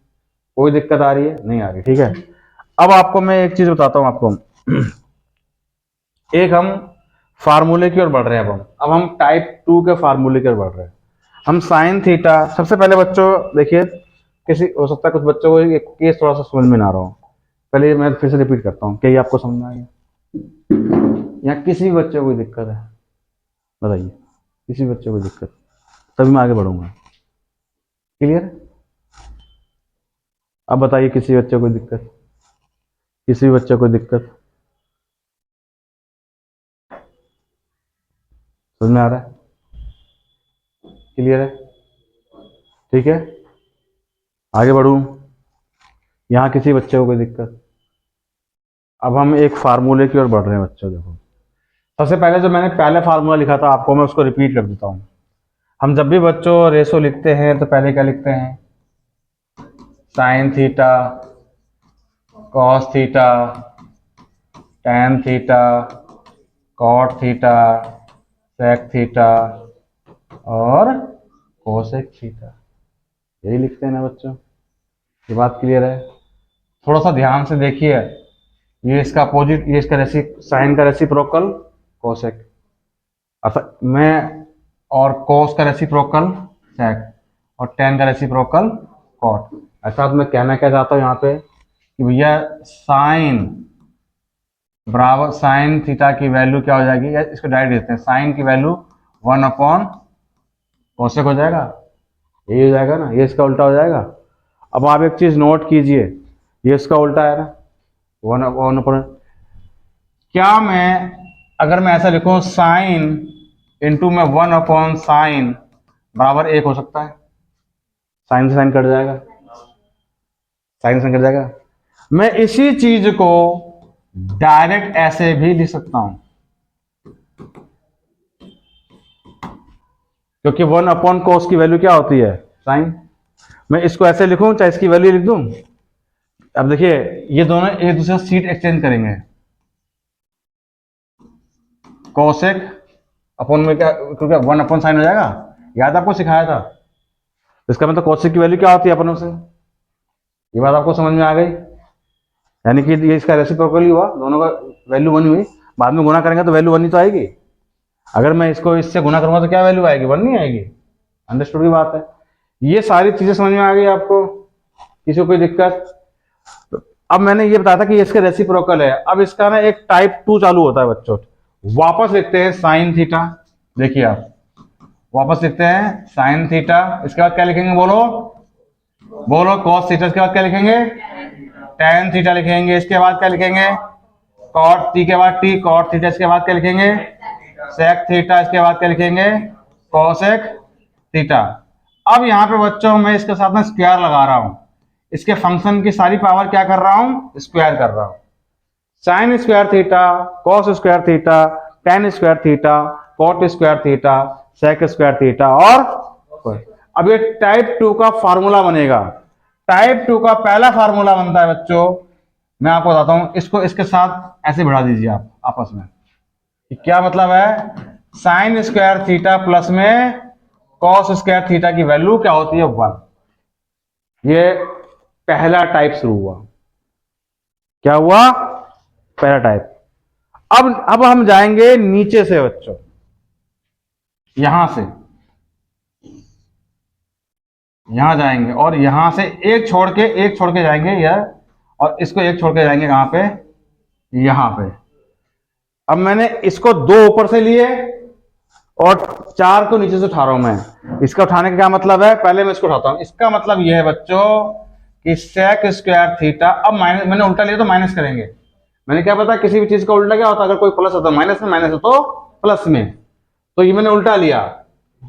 कोई दिक्कत आ रही है, नहीं आ रही, ठीक है। अब आपको मैं एक चीज बताता हूं आपको। एक हम फार्मूले की ओर बढ़ रहे हैं, अब हम टाइप 2 के फार्मूले की ओर बढ़ रहे हैं। हम साइन थीटा, सबसे पहले बच्चों देखिए, किसी हो सकता है कुछ बच्चों को एक केस थोड़ा सा समझ में ना आ रहा हो, पहले मैं फिर से रिपीट करता हूँ, क्या ये आपको समझ में आ गया, या किसी भी बच्चे को कोई दिक्कत है बताइए, किसी बच्चे को दिक्कत, तभी मैं आगे बढ़ूंगा, क्लियर। अब बताइए किसी बच्चे को दिक्कत, किसी बच्चे को दिक्कत समझ में आ रहा है, क्लियर है, ठीक है। आगे बढ़ूं, यहाँ किसी बच्चे को कोई दिक्कत। अब हम एक फार्मूले की ओर बढ़ रहे हैं बच्चों, देखो सबसे पहले जो मैंने पहले फार्मूला लिखा था आपको, मैं उसको रिपीट कर देता हूं। हम जब भी बच्चों रेशो लिखते हैं तो पहले क्या लिखते हैं, sine theta, cos theta, tan theta, cot theta, sec theta और कोसेक थीटा, यही लिखते हैं ना बच्चों। ये बात क्लियर है। थोड़ा सा ध्यान से देखिए, ये इसका अपोजिट, ये इसका साइन का रेसिप्रोकल कोसेक, अर्थात मैं, और कोस का रेसिप्रोकल सेक, और टेन का रेसिप्रोकल कॉट। अर्थात मैं कहना क्या चाहता हूं यहाँ पे कि भैया साइन बराबर साइन थीटा की वैल्यू क्या हो जाएगी, या इसको डायरेक्ट देते हैं, साइन की वैल्यू 1/कोसेक हो जाएगा, यही हो जाएगा ना, ये इसका उल्टा हो जाएगा। अब आप एक चीज नोट कीजिए, ये इसका उल्टा है ना, 1/, क्या मैं अगर मैं ऐसा लिखूं साइन इंटू में 1/साइन बराबर 1 हो सकता है, साइन से साइन कट जाएगा, साइन से कट जाएगा। मैं इसी चीज को डायरेक्ट ऐसे भी लिख सकता हूं, क्योंकि 1/cos की वैल्यू क्या होती है, साइन। मैं इसको ऐसे लिखूं चाहे इसकी वैल्यू लिख दूं। अब देखिए ये दोनों एक दूसरे से सीट एक्सचेंज करेंगे, कोसेक अपॉन में क्या, क्योंकि 1/साइन हो जाएगा, याद आपको सिखाया था। इसका मतलब कोसेक की वैल्यू क्या होती है अपनों से, ये बात आपको समझ में आ गई। यानी कि ये इसका रेसिप्रोकल ही हुआ, दोनों का वैल्यू 1 हुई, बाद में गुना करेंगे तो वैल्यू 1 ही तो आएगी। अगर मैं इसको इससे गुना करूंगा तो क्या वैल्यू आएगी, 1 नहीं आएगी। अंडरस्टूड की बात है। ये सारी चीजें समझ में आ गई आपको, किसी को कोई दिक्कत? अब मैंने ये बताया था कि इसके रेसिप्रोकल है। अब इसका ना एक टाइप 2 चालू होता है बच्चों। वापस लिखते हैं साइन थीटा, देखिए आप वापस लिखते हैं साइन थीटा, इसके बाद क्या लिखेंगे, बोलो बोलो, कॉस थीटा, इसके बाद क्या लिखेंगे, टेन थीटा लिखेंगे, इसके बाद क्या लिखेंगे, कॉट टी के बाद टी, कॉट थीटा, इसके बाद क्या लिखेंगे, सेक थीटा, इसके बाद क्या लिखेंगे, कोसेक थीटा। अब यहाँ पे बच्चों मैं इसके साथ में स्क्वायर लगा रहा हूं, इसके फंक्शन की सारी पावर क्या कर रहा हूं, स्क्वायर कर रहा हूं। Sine square theta, cos square theta, tan square theta, cot square theta, sec square theta. और अब ये टाइप 2 का फार्मूला बनेगा। टाइप 2 का पहला फार्मूला बनता है बच्चों, मैं आपको बताता हूं, इसको इसके साथ ऐसे बढ़ा दीजिए आप आपस में। क्या मतलब है, साइन स्क्वायर थीटा प्लस में कॉस स्क्वायर थीटा की वैल्यू क्या होती है, 1। ये पहला टाइप शुरू हुआ। क्या हुआ, पहला टाइप। अब हम जाएंगे नीचे से बच्चों, यहां से यहां जाएंगे और यहां से एक छोड़ के जाएंगे यह, और इसको एक छोड़ के जाएंगे कहां पे, यहां पे। अब मैंने इसको 2 ऊपर से लिए और 4 को नीचे से उठा रहा हूं मैं। इसका उठाने का क्या मतलब है, पहले मैं इसको उठाता हूं। इसका मतलब यह है बच्चों कि सेक स्क्वायर थीटा, अब माइनस, मैंने उल्टा लिया तो माइनस करेंगे। मैंने क्या पता किसी भी चीज का उल्टा क्या होता है, अगर कोई प्लस होता है माइनस में, माइनस हो तो प्लस में, तो ये मैंने उल्टा लिया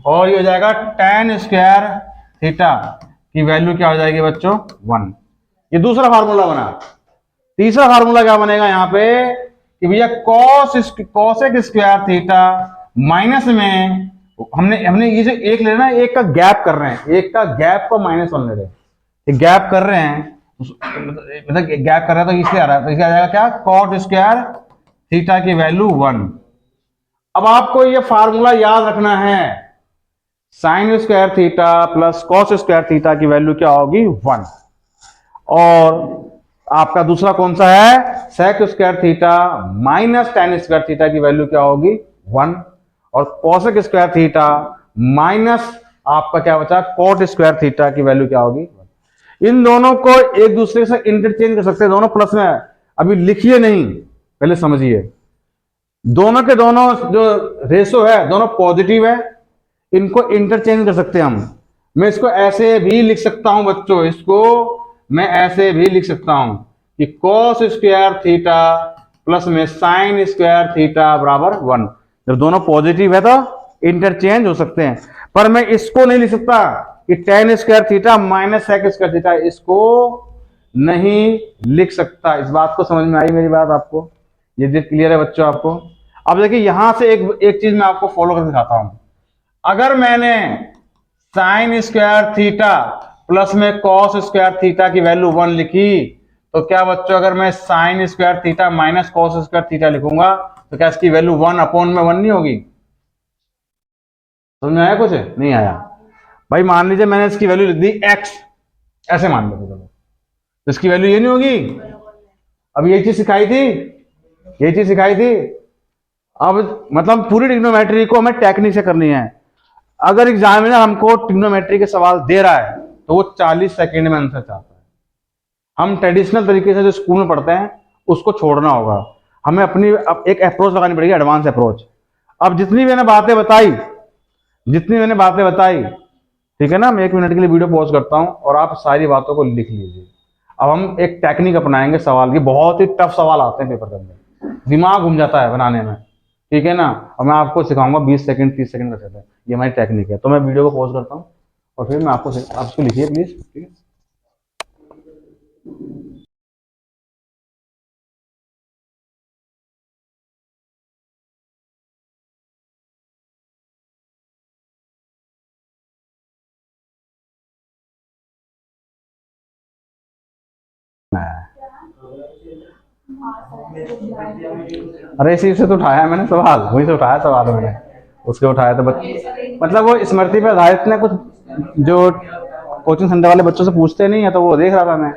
और ये हो जाएगा टेन स्क्वायर थीटा की वैल्यू क्या हो जाएगी बच्चों, 1। ये दूसरा फार्मूला बना। तीसरा फार्मूला क्या बनेगा यहाँ पे कि भैया कॉसेक स्क्वायर थीटा माइनस में, हमने ये जो एक ले रहे हैं, एक का गैप कर रहे हैं, एक का गैप को -1 ले रहे हैं, गैप कर रहे हैं, मतलब गैप कर रहे हैं तो इसलिए आ रहा है, तो इसलिए आ जाएगा क्या, कॉट स्क्वायर थीटा की वैल्यू 1। अब आपको ये फार्मूला याद रखना है, sine square theta plus cos square theta की वैल्यू क्या होगी, 1। और आपका दूसरा कौन सा है, sec square theta minus tan square theta की वैल्यू क्या होगी, 1। और कॉसेक स्क्वायर थीटा माइनस आपका क्या बचा, कॉट स्क्वायर थीटा की वैल्यू क्या होगी, 1। इन दोनों को एक दूसरे से इंटरचेंज कर सकते हैं, दोनों प्लस में है, अभी लिखिए नहीं, पहले समझिए। दोनों के दोनों जो रेशो है दोनों पॉजिटिव है, इनको इंटरचेंज कर सकते हैं हम। मैं इसको ऐसे भी लिख सकता हूं बच्चों, इसको मैं ऐसे भी लिख सकता हूं कि कॉस स्क्वायर थीटा प्लस में साइन स्क्वायर थीटा बराबर 1। जब दोनों पॉजिटिव है तो इंटरचेंज हो सकते हैं, पर मैं इसको नहीं लिख सकता कि tan square theta minus sec square theta, इसको नहीं लिख सकता। इस बात को समझ में आई मेरी बात आपको, ये क्लियर है बच्चों आपको? अब देखिए यहां से एक चीज मैं आपको फॉलो करके दिखाता हूं। अगर मैंने साइन स्क्वायर थीटा प्लस में कॉस स्क्वायर थीटा की वैल्यू 1 लिखी, तो क्या बच्चों अगर मैं sign square theta minus cos square theta लिखूंगा तो क्या इसकी वैल्यू 1/1 नहीं होगी? समझ में आया? कुछ नहीं आया भाई। मान लीजिए मैंने इसकी वैल्यू लिख दी x, ऐसे मान लो, चलो तो इसकी वैल्यू ये नहीं होगी? अब ये चीज सिखाई थी, ये चीज सिखाई थी। अब मतलब पूरी ट्रिग्नोमेट्री को हमें टेक्निक से करनी है। अगर एग्जामिनर हमको ट्रिग्नोमेट्री के सवाल दे रहा है तो वो 40 सेकंड में आंसर चाहता है। हम ट्रेडिशनल तरीके से जो स्कूल में पढ़ते हैं उसको छोड़ना होगा, हमें अपनी एक अप्रोच लगानी पड़ेगी, एडवांस अप्रोच। अब जितनी मैंने बातें बताई, ठीक है ना, मैं 1 मिनट के लिए वीडियो पॉज करता हूं और आप सारी बातों को लिख लीजिए। अब हम एक टेक्निक अपनाएंगे सवाल की, बहुत ही टफ सवाल आते हैं पेपर के अंदर, दिमाग घूम जाता है बनाने में, ठीक है ना। और मैं आपको सिखाऊंगा 20 सेकंड 30 सेकंड का चलता है, ये हमारी टेक्निक है। तो मैं वीडियो को पॉज करता हूँ और फिर मैं आपको लिखिए प्लीज, ठीक है। अरे इसी से तो उठाया मैंने सवाल, वहीं से उठाया सवाल मैंने, उसके उठाया तो मतलब वो स्मृति पे आधारित ने, कुछ जो कोचिंग सेंटर वाले बच्चों से पूछते नहीं है तो वो देख रहा था मैं,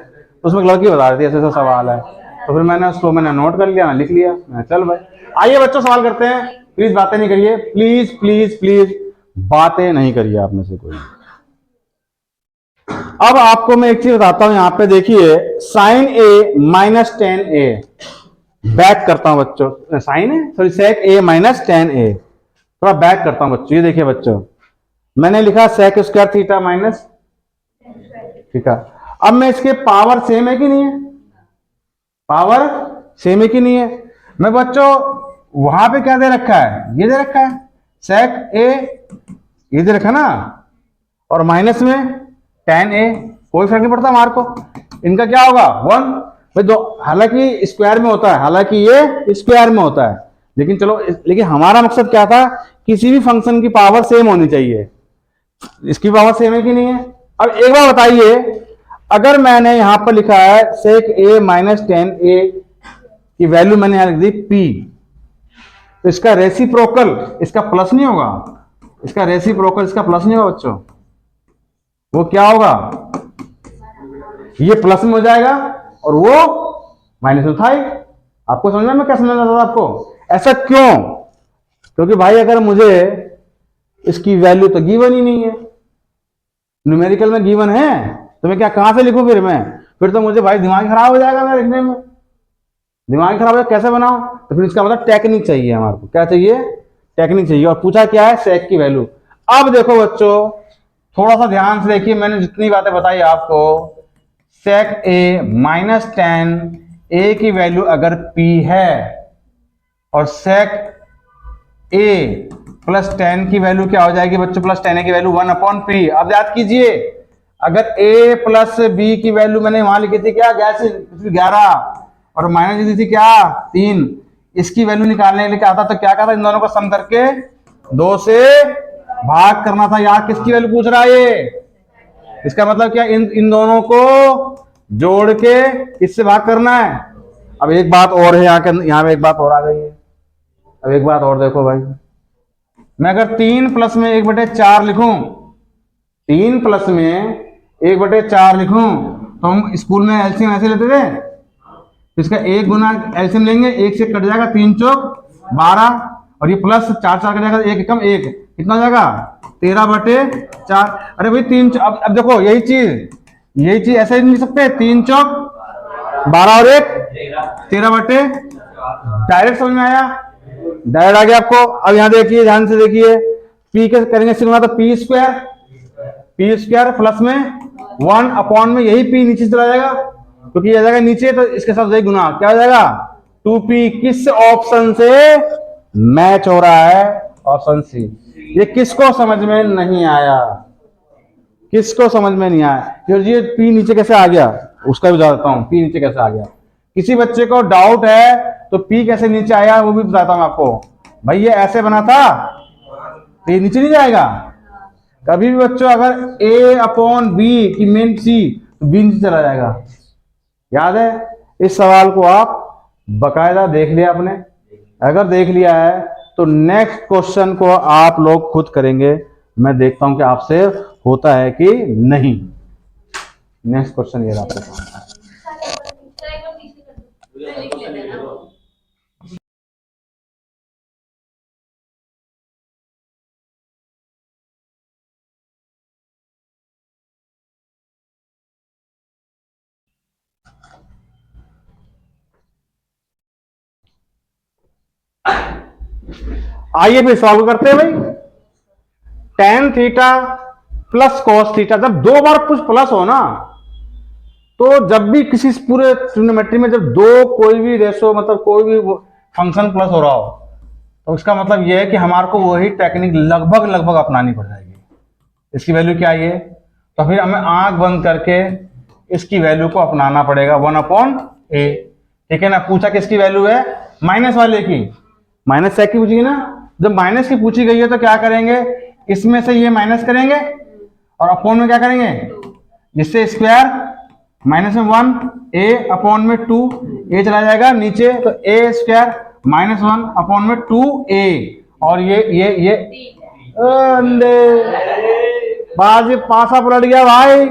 उसमें लड़की बता रही थी ऐसे ऐसा सवाल है, तो फिर मैंने नोट कर लिया, मैं लिख लिया, मैं चल भाई। आइए बच्चों सवाल करते हैं, प्लीज बातें नहीं करिए, प्लीज प्लीज प्लीज बातें नहीं करिए आप में से कोई। अब आपको मैं एक चीज बताता हूं, यहां पे देखिए साइन ए माइनस टेन ए, बैक करता हूं बच्चों, साइन है सॉरी सेक ए माइनस टेन ए, थोड़ा बैक करता हूं बच्चों। ये देखिए बच्चों, मैंने लिखा सेक स्क्वायर थीटा माइनस, ठीक है। अब मैं इसके पावर सेम है कि नहीं है, पावर सेम है कि नहीं है। मैं बच्चों वहां पे क्या दे रखा है, ये दे रखा है सेक ए, ये दे रखा ना, और माइनस में टेन ए, कोई फर्क नहीं पड़ता मार्क को। इनका क्या होगा 1 भाई, दो हालांकि स्क्वायर में होता है, हालांकि ये स्क्वायर में होता है, लेकिन चलो, लेकिन हमारा मकसद क्या था, किसी भी फंक्शन की पावर सेम होनी चाहिए। इसकी पावर सेम है कि नहीं है। अब एक बार बताइए, अगर मैंने यहां पर लिखा है सेक ए माइनस टेन ए की वैल्यू मैंने यहां लिख दी पी, तो इसका रेसिप्रोकल इसका प्लस नहीं होगा, इसका रेसिप्रोकल इसका प्लस नहीं होगा बच्चों, वो क्या होगा, ये प्लस में हो जाएगा और वो माइनस में था ही। आपको समझना, मैं क्या समझना था आपको, ऐसा क्यों, क्योंकि भाई अगर मुझे इसकी वैल्यू तो गिवन ही नहीं है, न्यूमेरिकल में गिवन है, तो मैं क्या कहां से लिखूं फिर तो मुझे भाई दिमाग खराब हो जाएगा, मैं लिखने में दिमाग खराब हो जाएगा, कैसे बनाओ। तो फिर इसका मतलब टेक्निक चाहिए हमारे को, क्या चाहिए, टेक्निक चाहिए। और पूछा क्या है, सेक की वैल्यू। अब देखो बच्चों थोड़ा सा ध्यान से देखिए, मैंने जितनी बातें बताई आपको, सेक ए माइनस टेन ए की वैल्यू अगर पी है और सेक ए प्लस टेन की वैल्यू क्या हो जाएगी बच्चों, प्लस टेन ए की वैल्यू 1 अपॉन पी। अब याद कीजिए, अगर a प्लस बी की वैल्यू मैंने वहां लिखी थी क्या, 11 और माइनस दी थी क्या 3, इसकी वैल्यू निकालने के लिए क्या था, तो क्या था, इन दोनों को सम करके 2 से भाग करना था। यार किसकी वैल्यू पूछ रहा है ये, इसका मतलब क्या, इन दोनों को जोड़ के किससे भाग करना है। अब एक बात और है, यहाँ पे एक बात और आ गई है। अब एक बात और देखो भाई, मैं अगर 3 प्लस में 1/4 लिखूं, 3 प्लस में 1/4 लिखूं, तो हम स्कूल में एलसीएम ऐसे लेते थे, इसका 1 गुना एलसीएम लेंगे, 1 से कट जाएगा, 3 चौक 12, और ये प्लस 4 4 कट जाएगा, 1 एकम 1, कितना हो जाएगा 13/4। अरे भाई 3, अब देखो यही चीज ऐसे ही नहीं लिख सकते, 3 चौक 12 और 1 13/, डायरेक्ट समझ में आया, डायरेक्ट आ गया आपको। अब यहां देखिए, ध्यान से देखिए, पी के करेंगे सिग्मा, तो पी स्क्वायर प्लस में 1 अपॉन में यही पी नीचे चला जाएगा, क्योंकि आ जाएगा नीचे, तो इसके साथ यही गुना, क्या हो जाएगा 2p। किस ऑप्शन से मैच हो रहा है, ऑप्शन सी। ये किसको समझ में नहीं आया, किसको समझ में नहीं आया, फिर ये पी नीचे कैसे आ गया, उसका भी बता देता हूं, पी नीचे कैसे आ गया। किसी बच्चे को डाउट है तो पी कैसे नीचे आया वो भी बताता हूं आपको। भाई ये ऐसे बना था, तो ये नीचे नहीं जाएगा कभी भी बच्चों, अगर a अपॉन बी की मेन सी, तो बी नीचे चला जाएगा। याद है, इस सवाल को आप बकायदा देख लिया आपने, अगर देख लिया है तो नेक्स्ट क्वेश्चन को आप लोग खुद करेंगे, मैं देखता हूं कि आपसे होता है कि नहीं। नेक्स्ट क्वेश्चन ये रहा। आइए फिर सॉल्व करते हैं भाई। Tan theta plus cos theta, जब 2 बार कुछ प्लस हो ना, तो जब भी किसी पूरे ट्रिग्नोमेट्री में जब कोई भी रेशो, मतलब कोई भी फंक्शन प्लस हो रहा हो, तो उसका मतलब यह है कि हमारे को वही टेक्निक लगभग अपनानी पड़ जाएगी। इसकी वैल्यू क्या है, तो फिर हमें आंख बंद करके इसकी वैल्यू को अपनाना पड़ेगा 1/a, ठीक है ना। पूछा किसकी वैल्यू है, माइनस वाले की, माइनस सेक की पूछी ना। जब माइनस की पूछी गई है तो क्या करेंगे, इसमें से ये माइनस करेंगे और अपॉन में क्या करेंगे, जिससे स्क्वायर माइनस में 1, a अपॉन में 2, a चला जाएगा नीचे, तो a स्क्वायर माइनस 1 अपॉन में 2a, और ये बाजी पासा पलट गया भाई,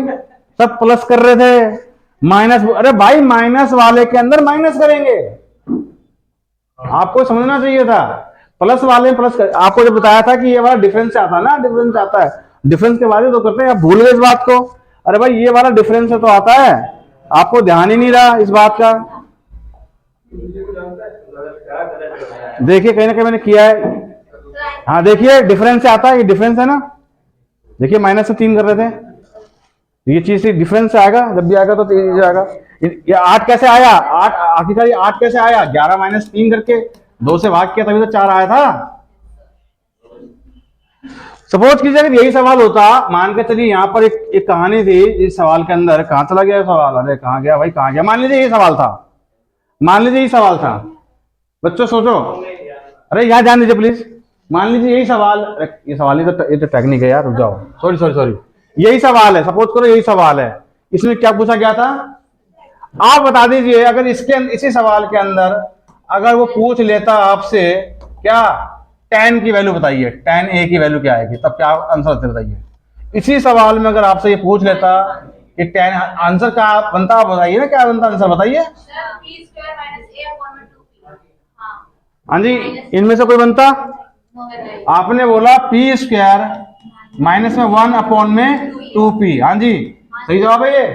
सब प्लस कर रहे थे, माइनस, अरे भाई माइनस वाले के अंदर माइनस करेंगे, आपको समझना चाहिए था। प्लस वाले में प्लस आपको जब बताया था कि ये वाला डिफरेंस से आता है ना, डिफरेंस आता है, डिफरेंस के बारे में तो करते हैं, आप भूल गए इस बात को। अरे भाई ये वाला डिफरेंस से तो आता है, आपको ध्यान ही नहीं रहा इस बात का। देखिए कहीं ना कहीं मैंने किया है, हाँ देखिए डिफरेंस से आता है, ये डिफरेंस है ना, देखिए माइनस से 3 कर रहे थे, ये चीज डिफरेंस से आएगा, जब भी आएगा तो ये आएगा। ये 8 कैसे आया, 8 आखिरकार ये 8 कैसे आया, 11 माइनस 3 करके 2 से भाग किया तभी तो 4 आया था। सपोज कीजिए अगर यही सवाल होता, मान के चलिए यहाँ पर एक कहानी थी, इस सवाल के अंदर कहां चला गया सवाल, अरे कहां गया भाई, कहां गया, मान लीजिए ये सवाल था, मान लीजिए यही सवाल था, बच्चों सोचो, अरे यहाँ जान दीजिए प्लीज, मान लीजिए यही सवाल, ये सवाल ये तो टेक्निक है यार, रुक जाओ, सॉरी सॉरी सॉरी, यही सवाल है, सपोज करो यही सवाल है, इसमें क्या पूछा गया था, आप बता दीजिए अगर इसी सवाल के अंदर अगर वो पूछ लेता आपसे क्या tan की वैल्यू बताइए, tan a की वैल्यू क्या आएगी, तब क्या आंसर आते बताइए। इसी सवाल में अगर आपसे ये पूछ लेता कि tan आंसर क्या बनता, आप बताइए ना क्या बनता आंसर, बताइए। हाँ जी, इनमें से कोई बनता, आपने बोला पी स्क्वायर माइनस में 1 अपॉन में 2p, हाँ जी सही जवाब है ये।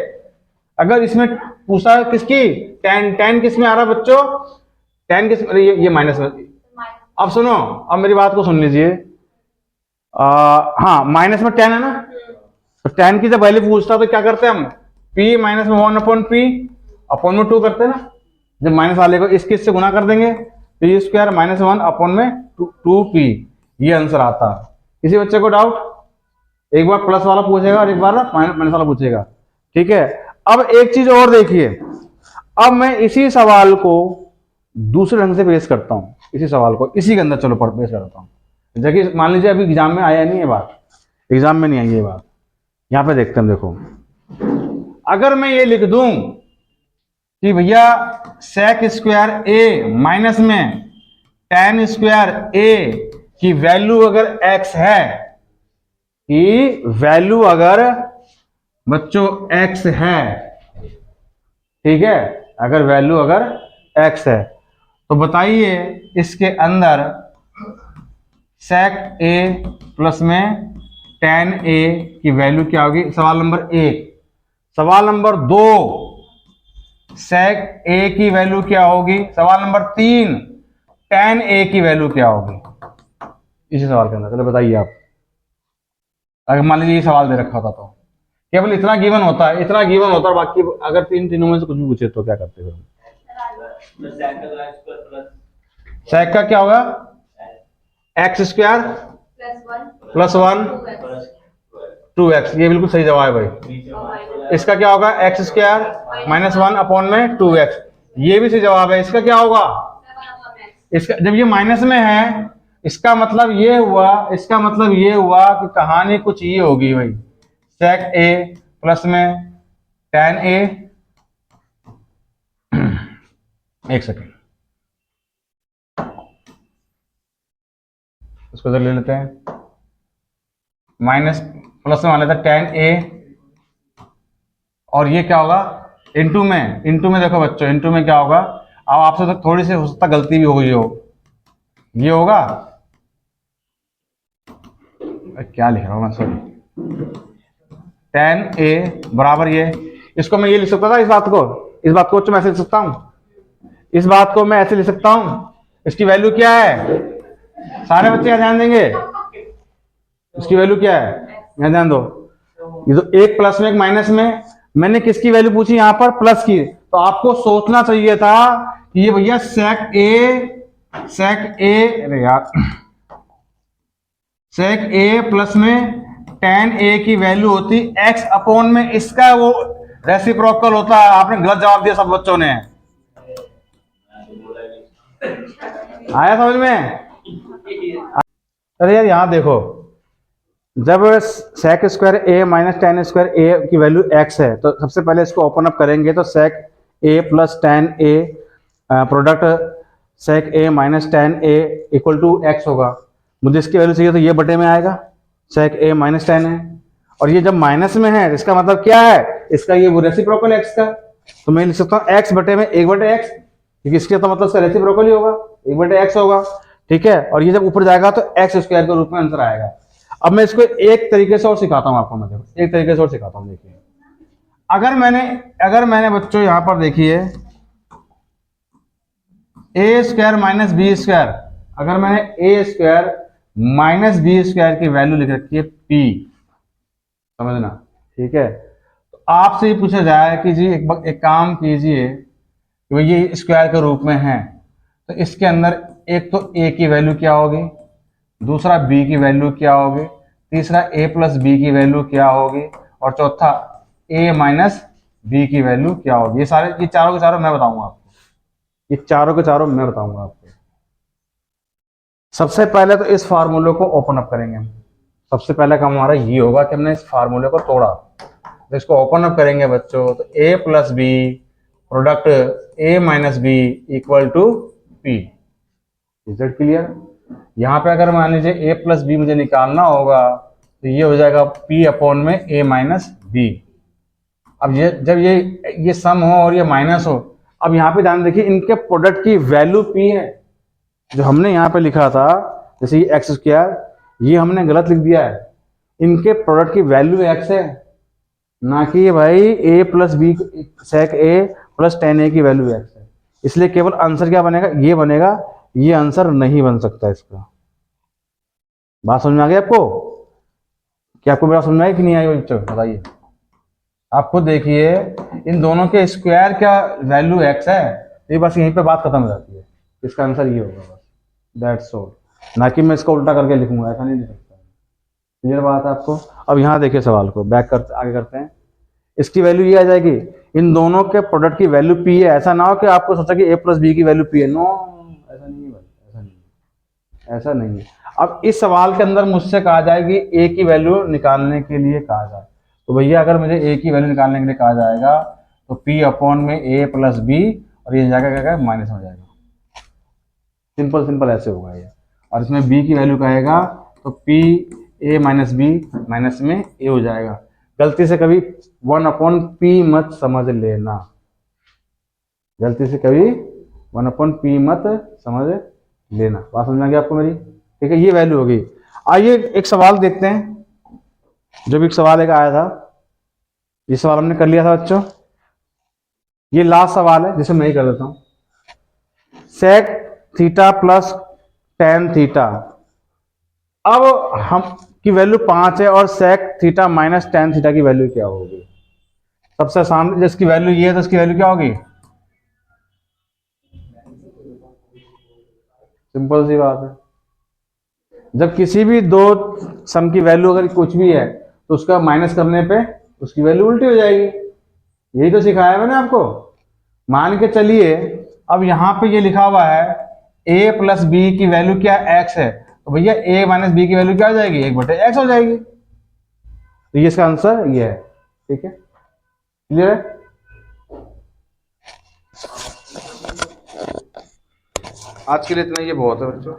अगर इसमें पूछा किसकी tan किस में आ रहा है बच्चों, tan किस, अरे ये माइनस में, अब सुनो, अब मेरी बात को सुन लीजिए, हाँ माइनस में tan है ना, तो tan की जब वैल्यू पूछता तो क्या करते हैं हम, p माइनस में 1 अपॉन p अपॉन में 2 करते हैं ना, जब माइनस वाले को इस किस से गुना कर देंगे, पी स्क्वायर माइनस 1 अपॉन में 2p, ये आंसर आता। किसी बच्चे को डाउट, एक बार प्लस वाला पूछेगा और एक बार माइनस वाला पूछेगा, ठीक है। अब एक चीज और देखिए, अब मैं इसी सवाल को दूसरे ढंग से पेश करता हूं, इसी सवाल को इसी के अंदर चलो पेश करता हूं, जबकि मान लीजिए अभी एग्जाम में आया नहीं है बात, एग्जाम में नहीं आई ये बात, यहां पे देखते हैं, देखो अगर मैं ये लिख दूं कि भैया सेक स्क्वायर ए माइनस में tan स्क्वायर ए की वैल्यू अगर x है, कि वैल्यू अगर बच्चों x है, ठीक है, अगर वैल्यू अगर x है, तो बताइए इसके अंदर sec a प्लस में tan a की वैल्यू क्या होगी, सवाल नंबर 1। सवाल नंबर 2 sec a की वैल्यू क्या होगी, सवाल नंबर 3 tan a की वैल्यू क्या होगी, इसी सवाल के अंदर। चलो बताइए आप, अगर मान लीजिए ये सवाल दे रखा था तो केवल इतना गिवन होता है, इतना गिवन होता है, बाकी अगर तीनों में से कुछ भी पूछे तो क्या करते हो, sec का क्या होगा, x स्क्वायर प्लस 1 2x, ये बिल्कुल सही जवाब है भाई। इसका क्या होगा, x स्क्वायर माइनस 1 अपॉन में 2x, ये भी सही जवाब है। इसका क्या होगा, इसका जब ये माइनस में है, इसका मतलब ये हुआ, इसका मतलब ये हुआ कि कहानी कुछ ये होगी भाई, sec a प्लस में tan a, एक सेकेंड इसको इधर ले लेते हैं, माइनस प्लस में मान लेते हैं tan a, और ये क्या होगा इनटू में देखो बच्चों, इनटू में क्या होगा, अब आपसे तो थोड़ी सी हो सकता गलती भी हो गई हो, ये होगा, क्या लिख रहा हूं मैं, सॉरी, tan a बराबर ये, इसको मैं ये लिख सकता था, इस बात को मैं ऐसे लिख सकता हूं, इस बात को मैं ऐसे लिख सकता हूं, इसकी वैल्यू क्या है, सारे बच्चे ध्यान देंगे, इसकी वैल्यू क्या है, यहाँ ध्यान दो, ये तो एक प्लस में एक माइनस में, मैंने किसकी वैल्यू पूछी यहाँ पर, प्लस की, तो आपको सोचना चाहिए था कि ये भैया sec a, अरे यार sec a प्लस में tan a की वैल्यू होती x अपॉन में इसका वो रेसिप्रोकल होता है। आपने गलत जवाब दिया सब बच्चों ने, आया समझ में, अरे यार यहां देखो, जब sec square a minus tan square a की वैल्यू x है, तो सबसे पहले इसको ओपन अप करेंगे तो sec a plus tan a product sec a minus tan a equal to x होगा। मुझे इसकी वैल्यू चाहिए तो ये बटे में आएगा, sec a माइनस tan है, और ये जब माइनस में है इसका मतलब क्या है, इसका ये वो रेसिप्रोकल x का, तो मैं लिख सकता हूँ x बटे में 1/x, क्योंकि इसके तो मतलब इसका रेसिप्रोकल ही होगा, 1/x होगा, ठीक है। और ये जब ऊपर जाएगा तो x स्क्वायर के रूप में आंसर आएगा। अब मैं इसको एक तरीके से और सिखाता हूँ आपको, मैं देखो एक तरीके से और सिखाता हूँ। देखिए अगर मैंने बच्चों यहाँ पर देखिए ए स्क्वायर माइनस बी स्क्वायर, अगर मैंने ए स्क्वायर माइनस बी स्क्वायर की वैल्यू लिख रखी है पी, समझना, ठीक है। तो आपसे ये पूछा जाए कि जी एक काम कीजिए कि ये स्क्वायर के रूप में है, तो इसके अंदर एक तो ए की वैल्यू क्या होगी, दूसरा बी की वैल्यू क्या होगी, तीसरा ए प्लस बी की वैल्यू क्या होगी, और चौथा ए माइनस बी की वैल्यू क्या होगी। ये चारों के चारों मैं बताऊंगा आपको, ये चारों के चारों मैं बताऊंगा आपको। सबसे पहले तो इस फार्मूले को ओपन अप करेंगे हम। सबसे पहला काम हमारा ये होगा कि हमने इस फार्मूले को तोड़ा, तो इसको ओपन अप करेंगे बच्चों। तो A plus B product A minus B equal to P. Is it clear? यहाँ पे अगर मान लीजिए ए प्लस बी मुझे निकालना होगा तो ये हो जाएगा पी अपॉन में ए माइनस बी। अब ये जब ये सम हो और ये माइनस हो, अब यहाँ पे ध्यान देखिए इनके प्रोडक्ट की वैल्यू पी है। जो हमने यहाँ पे लिखा था जैसे ये एक्स स्क्वायर, ये हमने गलत लिख दिया है। इनके प्रोडक्ट की वैल्यू एक्स है, ना कि भाई ए प्लस बी सेक ए प्लस टेन ए की वैल्यू एक्स है। इसलिए केवल आंसर क्या बनेगा, ये बनेगा, ये आंसर नहीं बन सकता इसका। बात समझ में आ गई आपको? क्या आपको मेरा समझ में आई कि नहीं आई बच्चों, बताइए। आप खुद देखिए इन दोनों के स्क्वायर क्या वैल्यू एक्स है, तो ये बस यहीं पे बात खत्म हो जाती है। इसका आंसर ये होगा बस, दैट्स ऑल। ना कि मैं इसको उल्टा करके लिखूंगा, ऐसा नहीं लिख सकता। क्लियर बात है आपको? अब यहाँ देखिए सवाल को बैक करते आगे करते हैं। इसकी वैल्यू ये आ जाएगी, इन दोनों के प्रोडक्ट की वैल्यू पी है। ऐसा ना हो कि आपको सोचा कि ए प्लस बी की वैल्यू पी है, नो, ऐसा नहीं है भाई, ऐसा नहीं है, ऐसा नहीं है। अब इस सवाल के अंदर मुझसे कहा जाए कि ए की वैल्यू निकालने के लिए कहा जाए, तो भैया अगर मुझे ए की वैल्यू निकालने के लिए कहा जाएगा तो पी अपॉन में ए प्लस बी, और ये जाएगा क्या माइनस हो जाएगा। सिंपल सिंपल ऐसे होगा ये। और इसमें बी की वैल्यू कहेगा तो P A minus B, minus में ए हो जाएगा। गलती से कभी 1/p मत समझ लेना, गलती से कभी 1/p मत समझ लेना। बात समझ में आ गई आपको मेरी? ठीक है, ये वैल्यू होगी। आइए एक सवाल देखते हैं। जो भी एक सवाल एक आया था, ये सवाल हमने कर लिया था बच्चों। ये लास्ट सवाल है जिसे मैं ही कर देता हूं। Sec theta plus tan theta, अब हम की वैल्यू 5 है और sec theta minus tan theta की वैल्यू क्या होगी? सबसे आसान, जिसकी वैल्यू ये है तो इसकी वैल्यू क्या होगी? सिंपल सी बात है। जब किसी भी दो सम की वैल्यू अगर कुछ भी है तो उसका माइनस करने पे उसकी वैल्यू उल्टी हो जाएगी। यही तो सिखाया मैंने आपको। मान के चलिए अब यहाँ पे ये लिखा हुआ है a प्लस बी की वैल्यू क्या x है, तो भैया a माइनस बी की वैल्यू क्या हो जाएगी, 1/x हो जाएगी। तो ये इसका आंसर ये है। ठीक है, क्लियर है? आज के लिए इतना, ये बहुत है बच्चों।